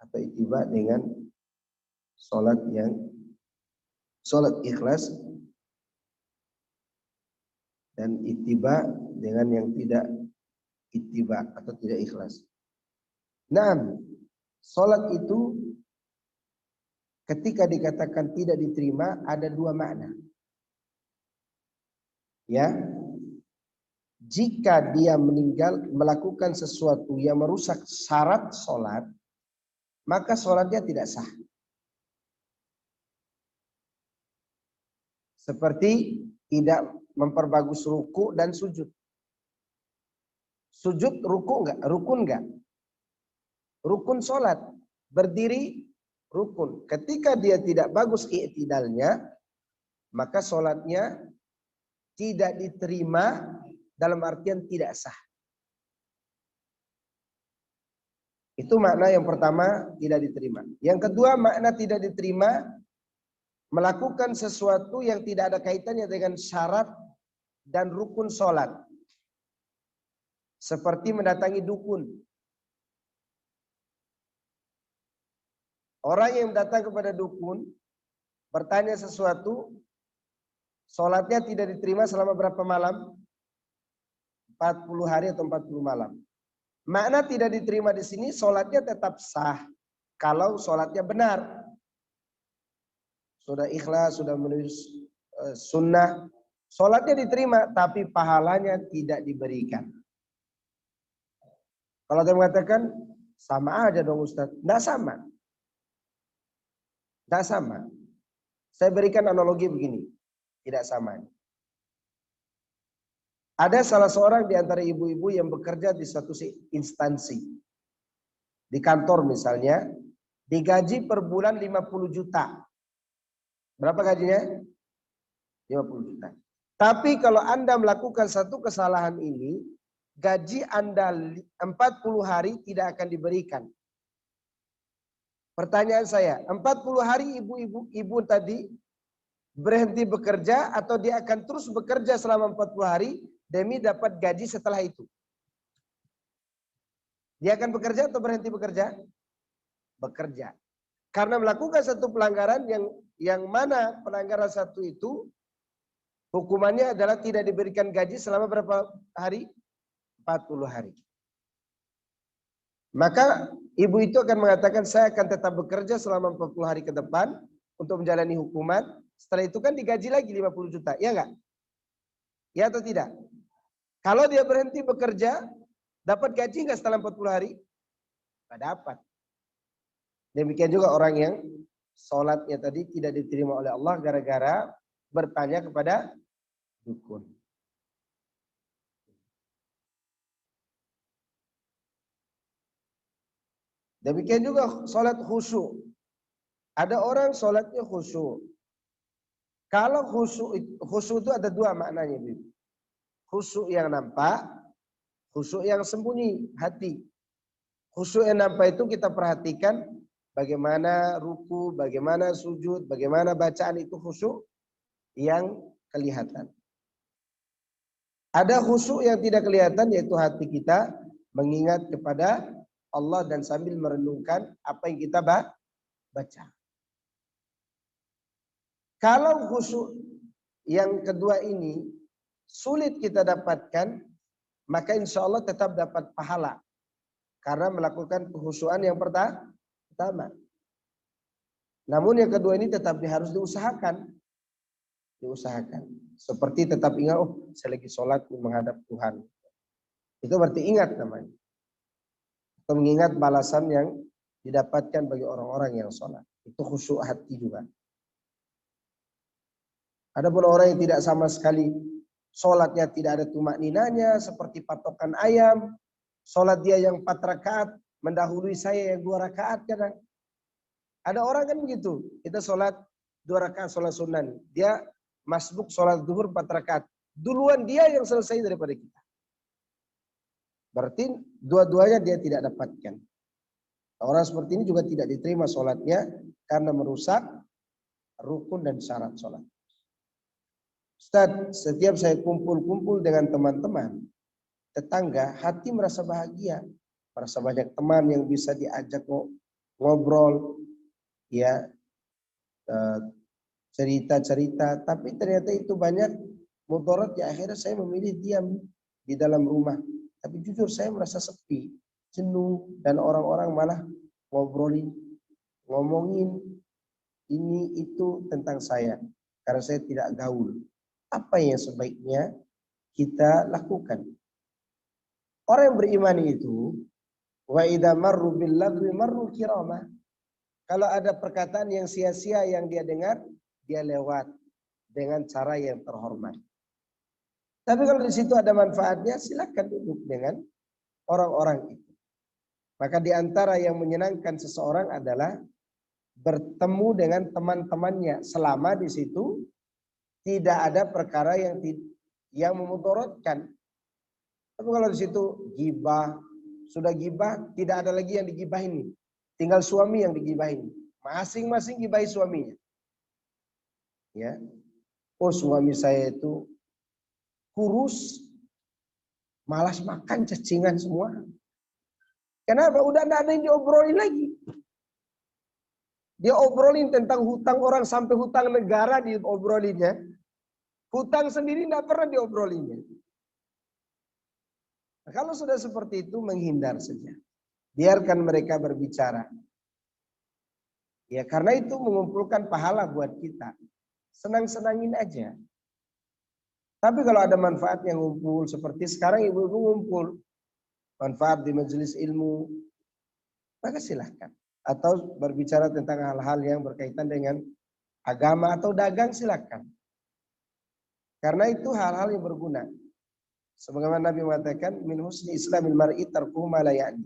atau ittiba dengan sholat ikhlas dan ittiba dengan yang tidak ittiba atau tidak ikhlas. Nah, sholat itu ketika dikatakan tidak diterima ada dua makna. Ya, jika dia meninggal melakukan sesuatu yang merusak syarat sholat, maka sholatnya tidak sah. Seperti tidak memperbagus ruku dan sujud. Sujud ruku enggak? Rukun enggak? Rukun sholat. Berdiri rukun. Ketika dia tidak bagus i'tidalnya, maka sholatnya tidak diterima dalam artian tidak sah. Itu makna yang pertama, tidak diterima. Yang kedua, makna tidak diterima, melakukan sesuatu yang tidak ada kaitannya dengan syarat dan rukun sholat. Seperti mendatangi dukun. Orang yang datang kepada dukun, bertanya sesuatu, sholatnya tidak diterima selama berapa malam? 40 hari atau 40 malam. Makna tidak diterima di sini, sholatnya tetap sah. Kalau sholatnya benar. Sudah ikhlas, sudah menulis sunnah. Sholatnya diterima, tapi pahalanya tidak diberikan. Kalau dia mengatakan, sama aja dong Ustaz. Tidak sama. Tidak sama. Saya berikan analogi begini. Tidak sama. Ada salah seorang di antara ibu-ibu yang bekerja di suatu instansi. Di kantor misalnya, digaji per bulan 50 juta. Berapa gajinya? 50 juta. Tapi kalau Anda melakukan satu kesalahan ini, gaji Anda 40 hari tidak akan diberikan. Pertanyaan saya, 40 hari ibu tadi berhenti bekerja atau dia akan terus bekerja selama 40 hari demi dapat gaji setelah itu? Dia akan bekerja atau berhenti bekerja? Bekerja. Karena melakukan satu pelanggaran yang mana pelanggaran satu itu hukumannya adalah tidak diberikan gaji selama berapa hari? 40 hari. Maka ibu itu akan mengatakan, saya akan tetap bekerja selama 40 hari ke depan untuk menjalani hukuman. Setelah itu kan digaji lagi 50 juta. Ya enggak? Ya atau tidak? Kalau dia berhenti bekerja, dapat gaji enggak setelah 40 hari? Enggak dapat. Demikian juga orang yang sholatnya tadi tidak diterima oleh Allah gara-gara bertanya kepada dukun. Demikian juga sholat khusyuk. Ada orang sholatnya khusyuk. Kalau khusyuk itu ada dua maknanya. Khusyuk yang nampak, khusyuk yang sembunyi hati. Khusyuk yang nampak itu kita perhatikan bagaimana ruku, bagaimana sujud, bagaimana bacaan itu khusyuk yang kelihatan. Ada khusyuk yang tidak kelihatan, yaitu hati kita mengingat kepada Allah dan sambil merenungkan apa yang kita baca. Kalau khusyuk yang kedua ini sulit kita dapatkan, maka insya Allah tetap dapat pahala. Karena melakukan kekhusyuan yang pertama. Namun yang kedua ini tetap harus diusahakan. Seperti tetap ingat, oh saya lagi sholat menghadap Tuhan. Itu berarti ingat namanya. Atau mengingat balasan yang didapatkan bagi orang-orang yang sholat. Itu khusyuk hati juga. Ada pun orang yang tidak sama sekali sholatnya tidak ada tumak ninanya, seperti patokan ayam. Sholat dia yang 4 rakaat, mendahului saya yang 2 rakaat kadang. Ada orang kan begitu, kita sholat 2 rakaat sholat sunnah, dia masbuk sholat zuhur 4 rakaat. Duluan dia yang selesai daripada kita. Berarti dua-duanya dia tidak dapatkan. Orang seperti ini juga tidak diterima sholatnya karena merusak rukun dan syarat sholat. Ustaz, setiap saya kumpul-kumpul dengan teman-teman, tetangga, hati merasa bahagia. Merasa banyak teman yang bisa diajak ngobrol, ya, cerita-cerita. Tapi ternyata itu banyak mudarat, ya akhirnya saya memilih diam di dalam rumah. Tapi jujur saya merasa sepi, jenuh, dan orang-orang malah ngomongin ini itu tentang saya. Karena saya tidak gaul. Apa yang sebaiknya kita lakukan? Orang yang beriman itu, wa idza marru bil lagwi marru kiramah. Kalau ada perkataan yang sia-sia yang dia dengar, dia lewat dengan cara yang terhormat. Tapi kalau di situ ada manfaatnya, silakan duduk dengan orang-orang itu. Maka di antara yang menyenangkan seseorang adalah bertemu dengan teman-temannya selama di situ tidak ada perkara yang memudaratkan. Tapi kalau di situ gibah, sudah gibah, tidak ada lagi yang digibahin. Tinggal suami yang digibahin. Masing-masing gibahi suaminya. Ya. Oh, suami saya itu kurus, malas makan, cacingan semua. Kenapa? Udah tidak ada yang diobrolin lagi. Dia obrolin tentang hutang orang sampai hutang negara diobrolinnya. Hutang sendiri tidak pernah diobrolinnya. Nah, kalau sudah seperti itu menghindar saja. Biarkan mereka berbicara. Ya karena itu mengumpulkan pahala buat kita. Senang-senangin aja. Tapi kalau ada manfaat yang ngumpul seperti sekarang ibu-ibu ngumpul. Manfaat di majelis ilmu. Maka silahkan. Atau berbicara tentang hal-hal yang berkaitan dengan agama atau dagang silahkan. Karena itu hal-hal yang berguna. Sebagaimana Nabi mengatakan, min husni islamil mar'i tarkuhu ma la ya'ni.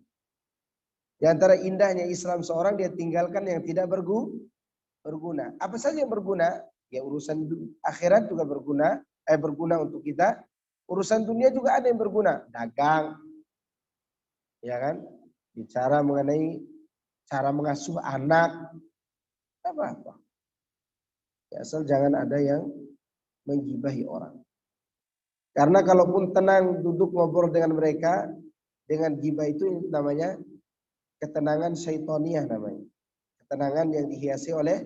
Di antara indahnya Islam seorang dia tinggalkan yang tidak berguna. Apa saja yang berguna? Ya urusan akhirat juga berguna untuk kita. Urusan dunia juga ada yang berguna. Dagang. Ya kan? Bicara mengenai cara mengasuh anak. Apa-apa. Ya, asal jangan ada yang menggibahi orang. Karena kalaupun tenang duduk ngobrol dengan mereka, dengan gibah itu namanya ketenangan syaitoniah namanya. Ketenangan yang dihiasi oleh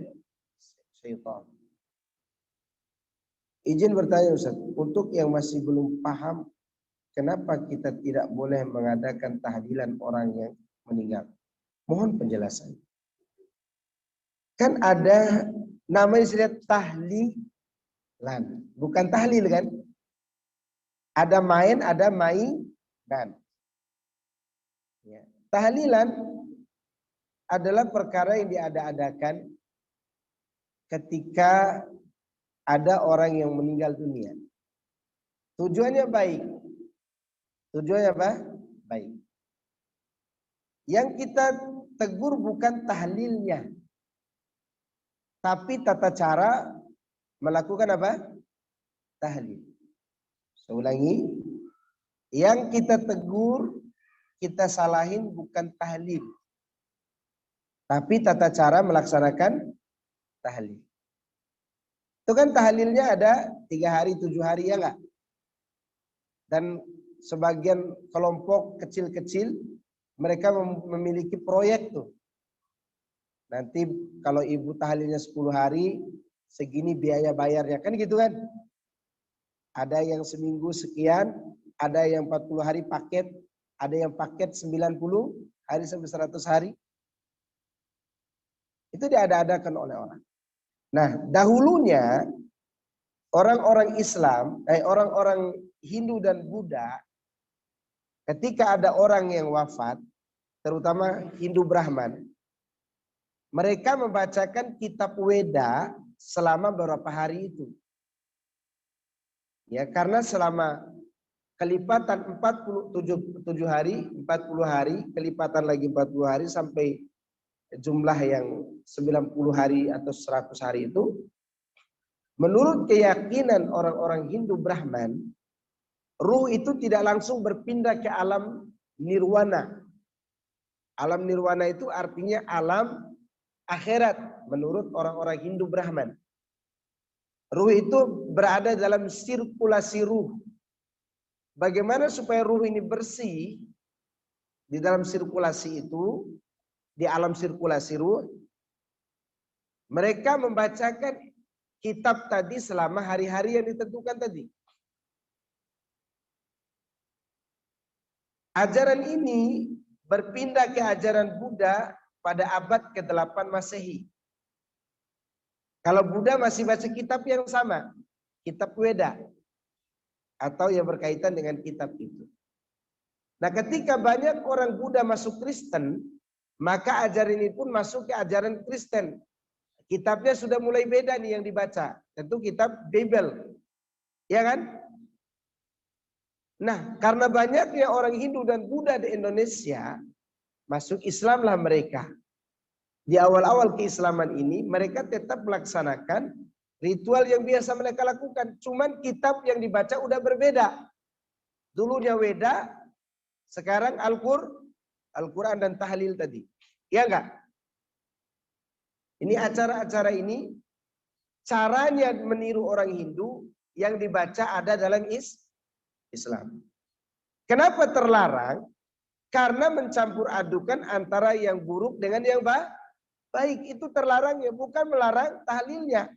syaitan. Izin bertanya Ustaz, untuk yang masih belum paham, kenapa kita tidak boleh mengadakan tahlilan orang yang meninggal? Mohon penjelasan. Kan ada nama istilah tahlilan, bukan tahlil kan? Ada main, ada mainan. Ya. Tahlilan adalah perkara yang diada-adakan ketika ada orang yang meninggal dunia. Tujuannya baik. Tujuannya apa? Baik. Yang kita tegur bukan tahlilnya. Tapi tata cara melakukan apa? Tahlil. Saya ulangi, yang kita tegur, kita salahin bukan tahlil. Tapi tata cara melaksanakan tahlil. Itu kan tahlilnya ada 3 hari, 7 hari ya enggak? Dan sebagian kelompok kecil-kecil, mereka memiliki proyek tuh. Nanti kalau ibu tahlilnya 10 hari, segini biaya bayarnya. Kan gitu kan? Ada yang seminggu sekian, ada yang 40 hari paket, ada yang paket 90 hari sampai 100 hari. Itu diada-adakan oleh orang. Nah, dahulunya orang-orang Islam, orang-orang Hindu dan Buddha, ketika ada orang yang wafat, terutama Hindu Brahman, mereka membacakan kitab Weda selama beberapa hari itu. Ya, karena selama kelipatan 47 hari, 40 hari, kelipatan lagi 40 hari sampai jumlah yang 90 hari atau 100 hari itu, menurut keyakinan orang-orang Hindu Brahman, ruh itu tidak langsung berpindah ke alam nirwana. Alam nirwana itu artinya alam akhirat menurut orang-orang Hindu Brahman. Ruh itu berada dalam sirkulasi ruh. Bagaimana supaya ruh ini bersih di dalam sirkulasi itu, di alam sirkulasi ruh? Mereka membacakan kitab tadi selama hari-hari yang ditentukan tadi. Ajaran ini berpindah ke ajaran Buddha pada abad ke-8 Masehi. Kalau Buddha masih baca kitab yang sama, kitab Weda, atau yang berkaitan dengan kitab itu. Nah, ketika banyak orang Buddha masuk Kristen, maka ajaran ini pun masuk ke ajaran Kristen. Kitabnya sudah mulai beda nih yang dibaca. Tentu kitab Bible. Ya kan? Nah, karena banyaknya orang Hindu dan Buddha di Indonesia, masuk Islamlah mereka. Di awal-awal keislaman ini, mereka tetap melaksanakan ritual yang biasa mereka lakukan. Cuman kitab yang dibaca udah berbeda. Dulunya Weda, sekarang Al-Quran dan tahlil tadi. Ya enggak? Ini acara-acara ini, caranya meniru orang Hindu yang dibaca ada dalam Islam. Kenapa terlarang? Karena mencampur adukan antara yang buruk dengan yang baik. Itu terlarang ya, bukan melarang tahlilnya.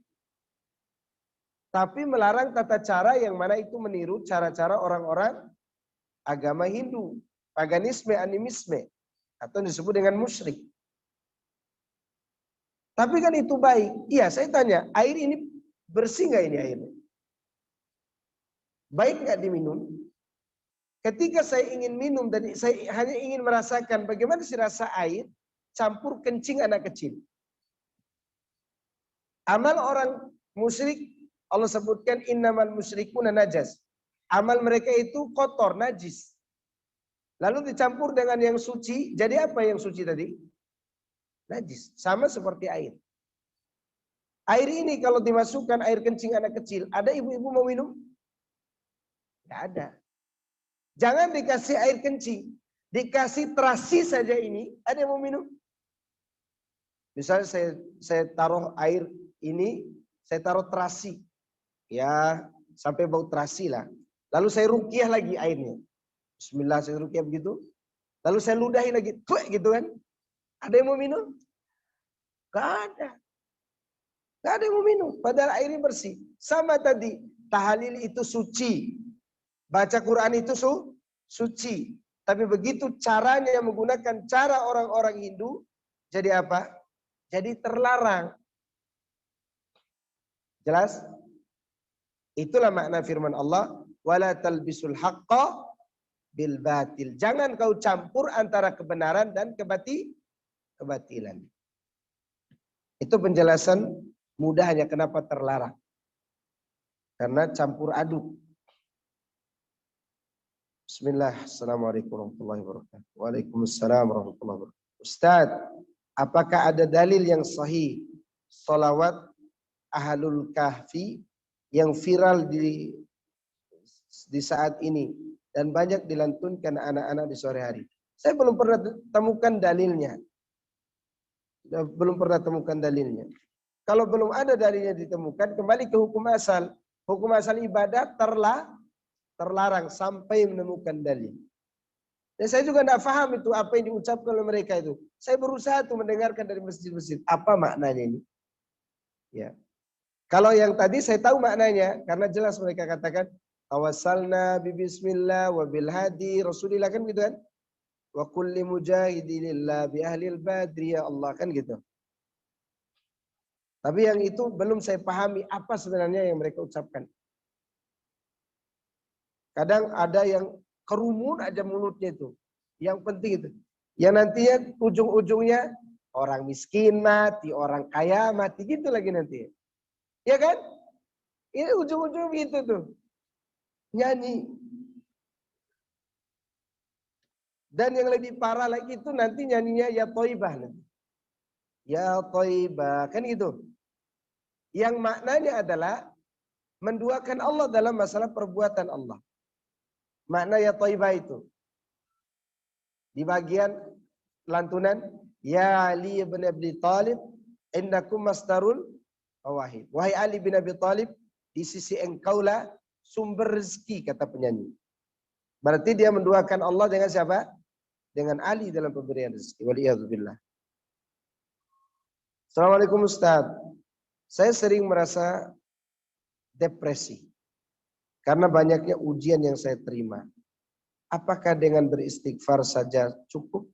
Tapi melarang tata cara yang mana itu meniru cara-cara orang-orang agama Hindu. Paganisme, animisme. Atau disebut dengan musyrik. Tapi kan itu baik. Iya, saya tanya, air ini bersih nggak ini airnya? Baik nggak diminum? Ketika saya ingin minum dan saya hanya ingin merasakan bagaimana sih rasa air campur kencing anak kecil. Amal orang musyrik, Allah sebutkan innamal musyrikuna najas. Amal mereka itu kotor, najis. Lalu dicampur dengan yang suci, jadi apa yang suci tadi? Najis, sama seperti air. Air ini kalau dimasukkan air kencing anak kecil, ada ibu-ibu mau minum? Tidak ada. Jangan dikasih air kencing, dikasih terasi saja ini, ada yang mau minum? Misalnya saya taruh air ini, saya taruh terasi, ya sampai bau terasi lah. Lalu saya ruqyah lagi airnya. Bismillah, saya ruqyah begitu. Lalu saya ludahi lagi, tuh gitu kan? Ada yang mau minum? Gak ada. Gak ada yang mau minum. Padahal airnya bersih. Sama tadi, tahlil itu suci. Baca Quran itu suci. Tapi begitu caranya menggunakan cara orang-orang Hindu, jadi apa? Jadi terlarang. Jelas? Itulah makna firman Allah, wala talbisul haqqa bil batil. Jangan kau campur antara kebenaran dan kebatilan. Itu penjelasan mudahnya kenapa terlarang. Karena campur aduk. Bismillah. Assalamualaikum warahmatullahi wabarakatuh. Waalaikumsalam warahmatullahi wabarakatuh. Ustaz, apakah ada dalil yang sahih salawat Ahlul Kahfi yang viral di saat ini dan banyak dilantunkan anak-anak di sore hari? Saya belum pernah temukan dalilnya. Belum pernah temukan dalilnya. Kalau belum ada dalilnya ditemukan, kembali ke hukum asal. Hukum asal ibadah terlarang sampai menemukan dalil. Dan saya juga tidak paham itu apa yang diucapkan oleh mereka itu. Saya berusaha tuh mendengarkan dari masjid-masjid. Apa maknanya ini? Ya. Kalau yang tadi saya tahu maknanya. Karena jelas mereka katakan. Tawassalna bismillah wa bil hadi Rasulillah kan gitu kan. Wa kulli mujahidilillah bi ahlil badri ya Allah kan gitu. Tapi yang itu belum saya pahami apa sebenarnya yang mereka ucapkan. Kadang ada yang kerumun aja mulutnya itu. Yang penting itu. Yang nantinya ujung-ujungnya orang miskin mati, orang kaya mati. Gitu lagi nanti. Ya kan? Ini ujung-ujung gitu tuh. Nyanyi. Dan yang lebih parah lagi itu nanti nyanyinya ya toibah. Ya Thayyibah, kan gitu. Yang maknanya adalah menduakan Allah dalam masalah perbuatan Allah. Makna ya Thayyibah itu di bagian lantunan, ya Ali bin Abi Thalib innakum masdarul wahid. Wahai Ali bin Abi Thalib, di sisi engkaulah sumber rezeki, kata penyanyi. Berarti dia menduakan Allah dengan siapa? Dengan Ali dalam pemberian rezeki. Waliyadzubillah. Assalamualaikum Ustaz. Saya sering merasa depresi karena banyaknya ujian yang saya terima. Apakah dengan beristighfar saja cukup?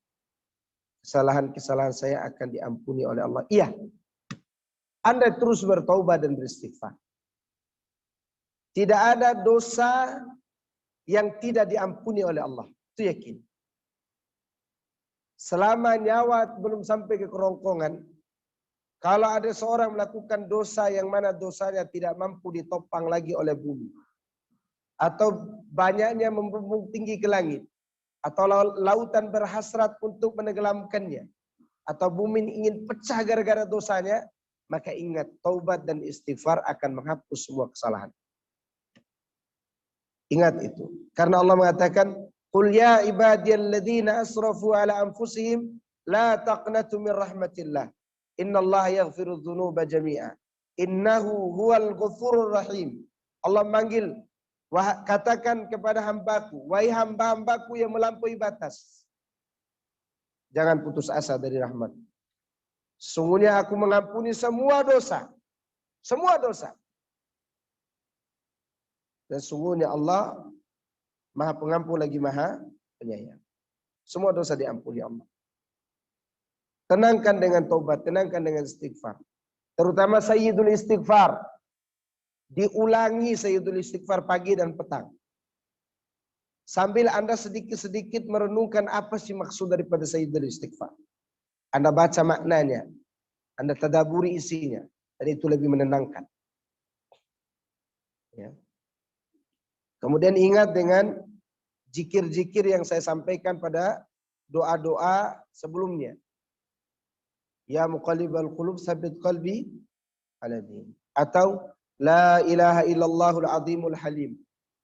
Kesalahan-kesalahan saya akan diampuni oleh Allah. Iya. Anda terus bertaubat dan beristighfar. Tidak ada dosa yang tidak diampuni oleh Allah. Itu yakin. Selama nyawa belum sampai ke kerongkongan, kalau ada seorang melakukan dosa yang mana dosanya tidak mampu ditopang lagi oleh bumi, atau banyaknya membumbung tinggi ke langit, atau lautan berhasrat untuk menenggelamkannya, atau bumi ingin pecah gara-gara dosanya, maka ingat, taubat dan istighfar akan menghapus semua kesalahan. Ingat itu. Karena Allah mengatakan, "Qul ya ibadiyalladzina asrafu ala anfusihim la taqnatu min rahmatillah. Innallaha yaghfiru dzunuba jami'a. Innahu huwal ghafurur rahim." Allah manggil, katakan kepada hambaku, wahai hamba-hambaku yang melampaui batas, jangan putus asa dari rahmat. Sungguhnya aku mengampuni semua dosa. Semua dosa. Dan sungguhnya Allah Maha Pengampun lagi Maha Penyayang. Semua dosa diampuni Allah. Tenangkan dengan taubat, tenangkan dengan istighfar. Terutama sayyidul istighfar. Diulangi sayyidul istighfar pagi dan petang. Sambil Anda sedikit-sedikit merenungkan apa sih maksud daripada sayyidul istighfar. Anda baca maknanya, Anda tadaburi isinya, dan itu lebih menenangkan. Ya. Kemudian ingat dengan zikir-zikir yang saya sampaikan pada doa-doa sebelumnya. Ya muqallibal qulub tsabbit qalbi ala din. Atau la ilaha illallahul azimul halim.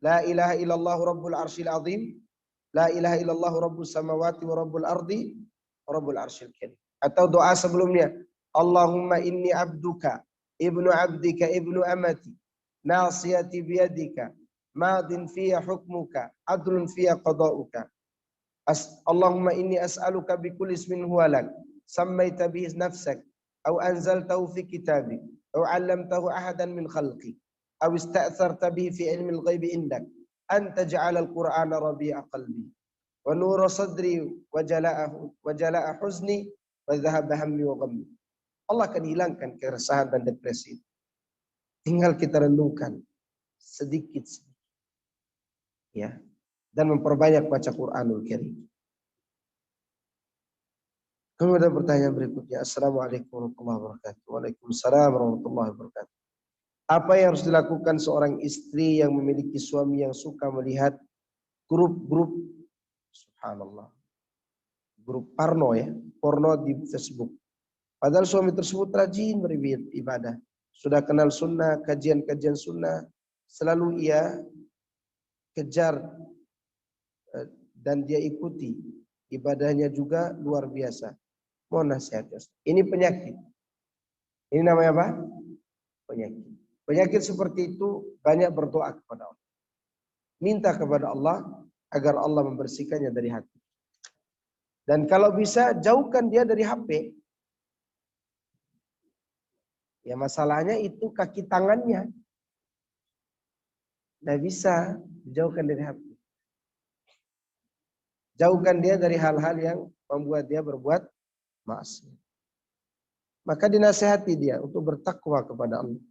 La ilaha illallah rabbul arsyil azim. La ilaha illallah rabbus samawati wa rabbul ardi wa rabbul arsyil karim. Atau doa sebelumnya, Allahumma inni abduka ibnu abdika ibnu amati nasiyati biyadika madin fiya hukmuka adlun fiya qada'uka. Allahumma inni as'aluka bikulli ismin huwa lak sammaita bihi nafsak aw anzaltahu fi kitabik aw 'allamtahu ahadan min khalqik aw ista'tharta bihi fi ilmi al-ghaibi indak an taj'ala al-Qur'ana rabi'a qalbi wa nura sadri wa jala'a huzni wa dhahaba hammi wa ghammi. Allah akan hilangkan keresahan dan depresi. Tinggal kita renungkan sedikit, ya, dan memperbanyak baca Quranul Karim. Kemudian pertanyaan berikutnya, Assalamualaikum warahmatullahi wabarakatuh. Waalaikumsalam warahmatullahi wabarakatuh. Apa yang harus dilakukan seorang istri yang memiliki suami yang suka melihat grup-grup, subhanallah, grup porno, ya, porno di Facebook. Padahal suami tersebut rajin beribadah, sudah kenal sunnah, kajian-kajian sunnah, selalu ia kejar dan dia ikuti, ibadahnya juga luar biasa. Mohon nasihat. Ini penyakit. Ini namanya apa? Penyakit. Penyakit seperti itu banyak berdoa kepada Allah. Minta kepada Allah agar Allah membersihkannya dari hati. Dan kalau bisa jauhkan dia dari HP. Ya masalahnya itu kaki tangannya. Tidak bisa dijauhkan dari HP. Jauhkan dia dari hal-hal yang membuat dia berbuat maksiat. Maka dinasihati dia untuk bertakwa kepada Allah.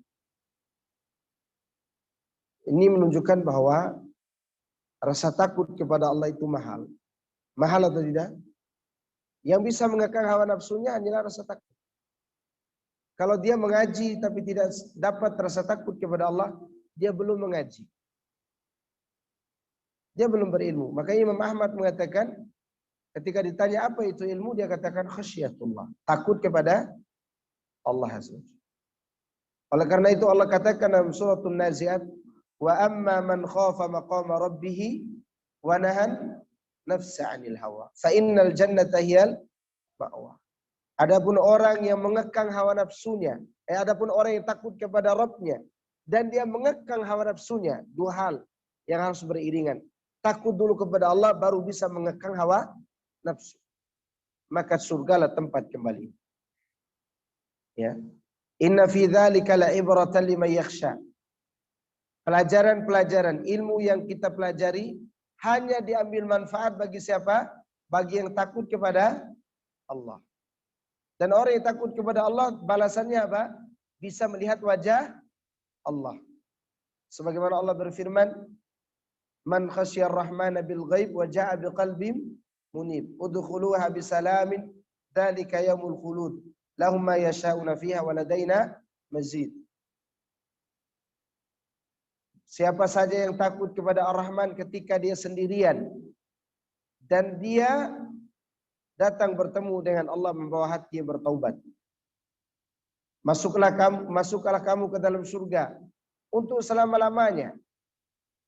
Ini menunjukkan bahwa rasa takut kepada Allah itu mahal. Mahal atau tidak? Yang bisa mengekang hawa nafsunya hanyalah rasa takut. Kalau dia mengaji tapi tidak dapat rasa takut kepada Allah, dia belum mengaji. Dia belum berilmu. Makanya Imam Ahmad mengatakan, Ketika ditanya apa itu ilmu, dia katakan khasyatullah, takut kepada Allah Azza wa Jalla. Oleh karena itu Allah katakan dalam suratul Nazi'at, wa amma man khafa maqama rabbih wa nahan nafsa 'anil hawa fa innal jannata hiyal ma'wa. Adapun orang yang mengekang hawa nafsunya, adapun orang yang takut kepada Rabbnya dan dia mengekang hawa nafsunya, dua hal yang harus beriringan. Takut dulu kepada Allah baru bisa mengekang hawa nafsu. Maka surgalah tempat kembali. Ya. Inna fi dzalika la'ibratan liman yakhsha. Pelajaran-pelajaran ilmu yang kita pelajari hanya diambil manfaat bagi siapa? Bagi yang takut kepada Allah. Dan orang yang takut kepada Allah balasannya apa? Bisa melihat wajah Allah. Sebagaimana Allah berfirman, "Man khasyar rahmana bil ghaib wa jaa'a biqalbin munib, udkhuluha bisalamin, dzalika yaumul khulud. Lahum ma yasha'una fiha wa ladaina mazid." Siapa saja yang takut kepada Ar-Rahman ketika dia sendirian dan dia datang bertemu dengan Allah membawa hati yang bertaubat. Masuklah kamu ke dalam surga untuk selama-lamanya.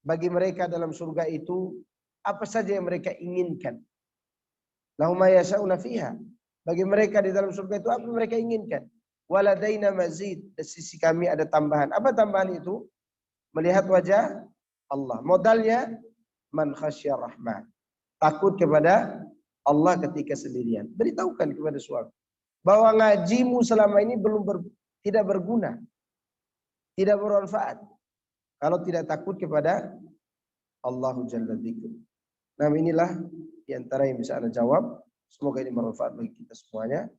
Bagi mereka dalam surga itu apa saja yang mereka inginkan. Lahum ma yasha'una fiha. Bagi mereka di dalam surga itu apa yang mereka inginkan. Waladaina mazid. Di sisi kami ada tambahan. Apa tambahan itu? Melihat wajah Allah. Modalnya man khasyar rahman. Takut kepada Allah ketika sendirian. Beritahukan kepada suami bahwa ngajimu selama ini tidak berguna, tidak bermanfaat kalau tidak takut kepada Allah Jalla dzikruh. Nah, inilah diantara yang bisa Anda jawab. Semoga ini bermanfaat bagi kita semuanya,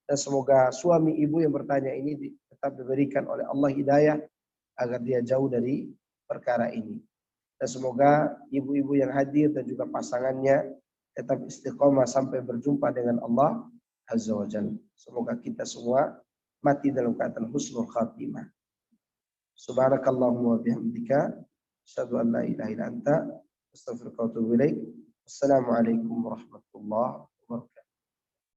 dan semoga suami ibu yang bertanya ini tetap diberikan oleh Allah hidayah agar dia jauh dari perkara ini. Dan semoga ibu-ibu yang hadir dan juga pasangannya tetap istiqomah sampai berjumpa dengan Allah Azza wa Jalla. Semoga kita semua mati dalam keadaan husnul khatimah. Subhanakallahumma wa bihamdika asyhadu an la ilaha illa anta astaghfiruka wa atubu ilaik. Wassalamualaikum warahmatullahi wabarakatuh.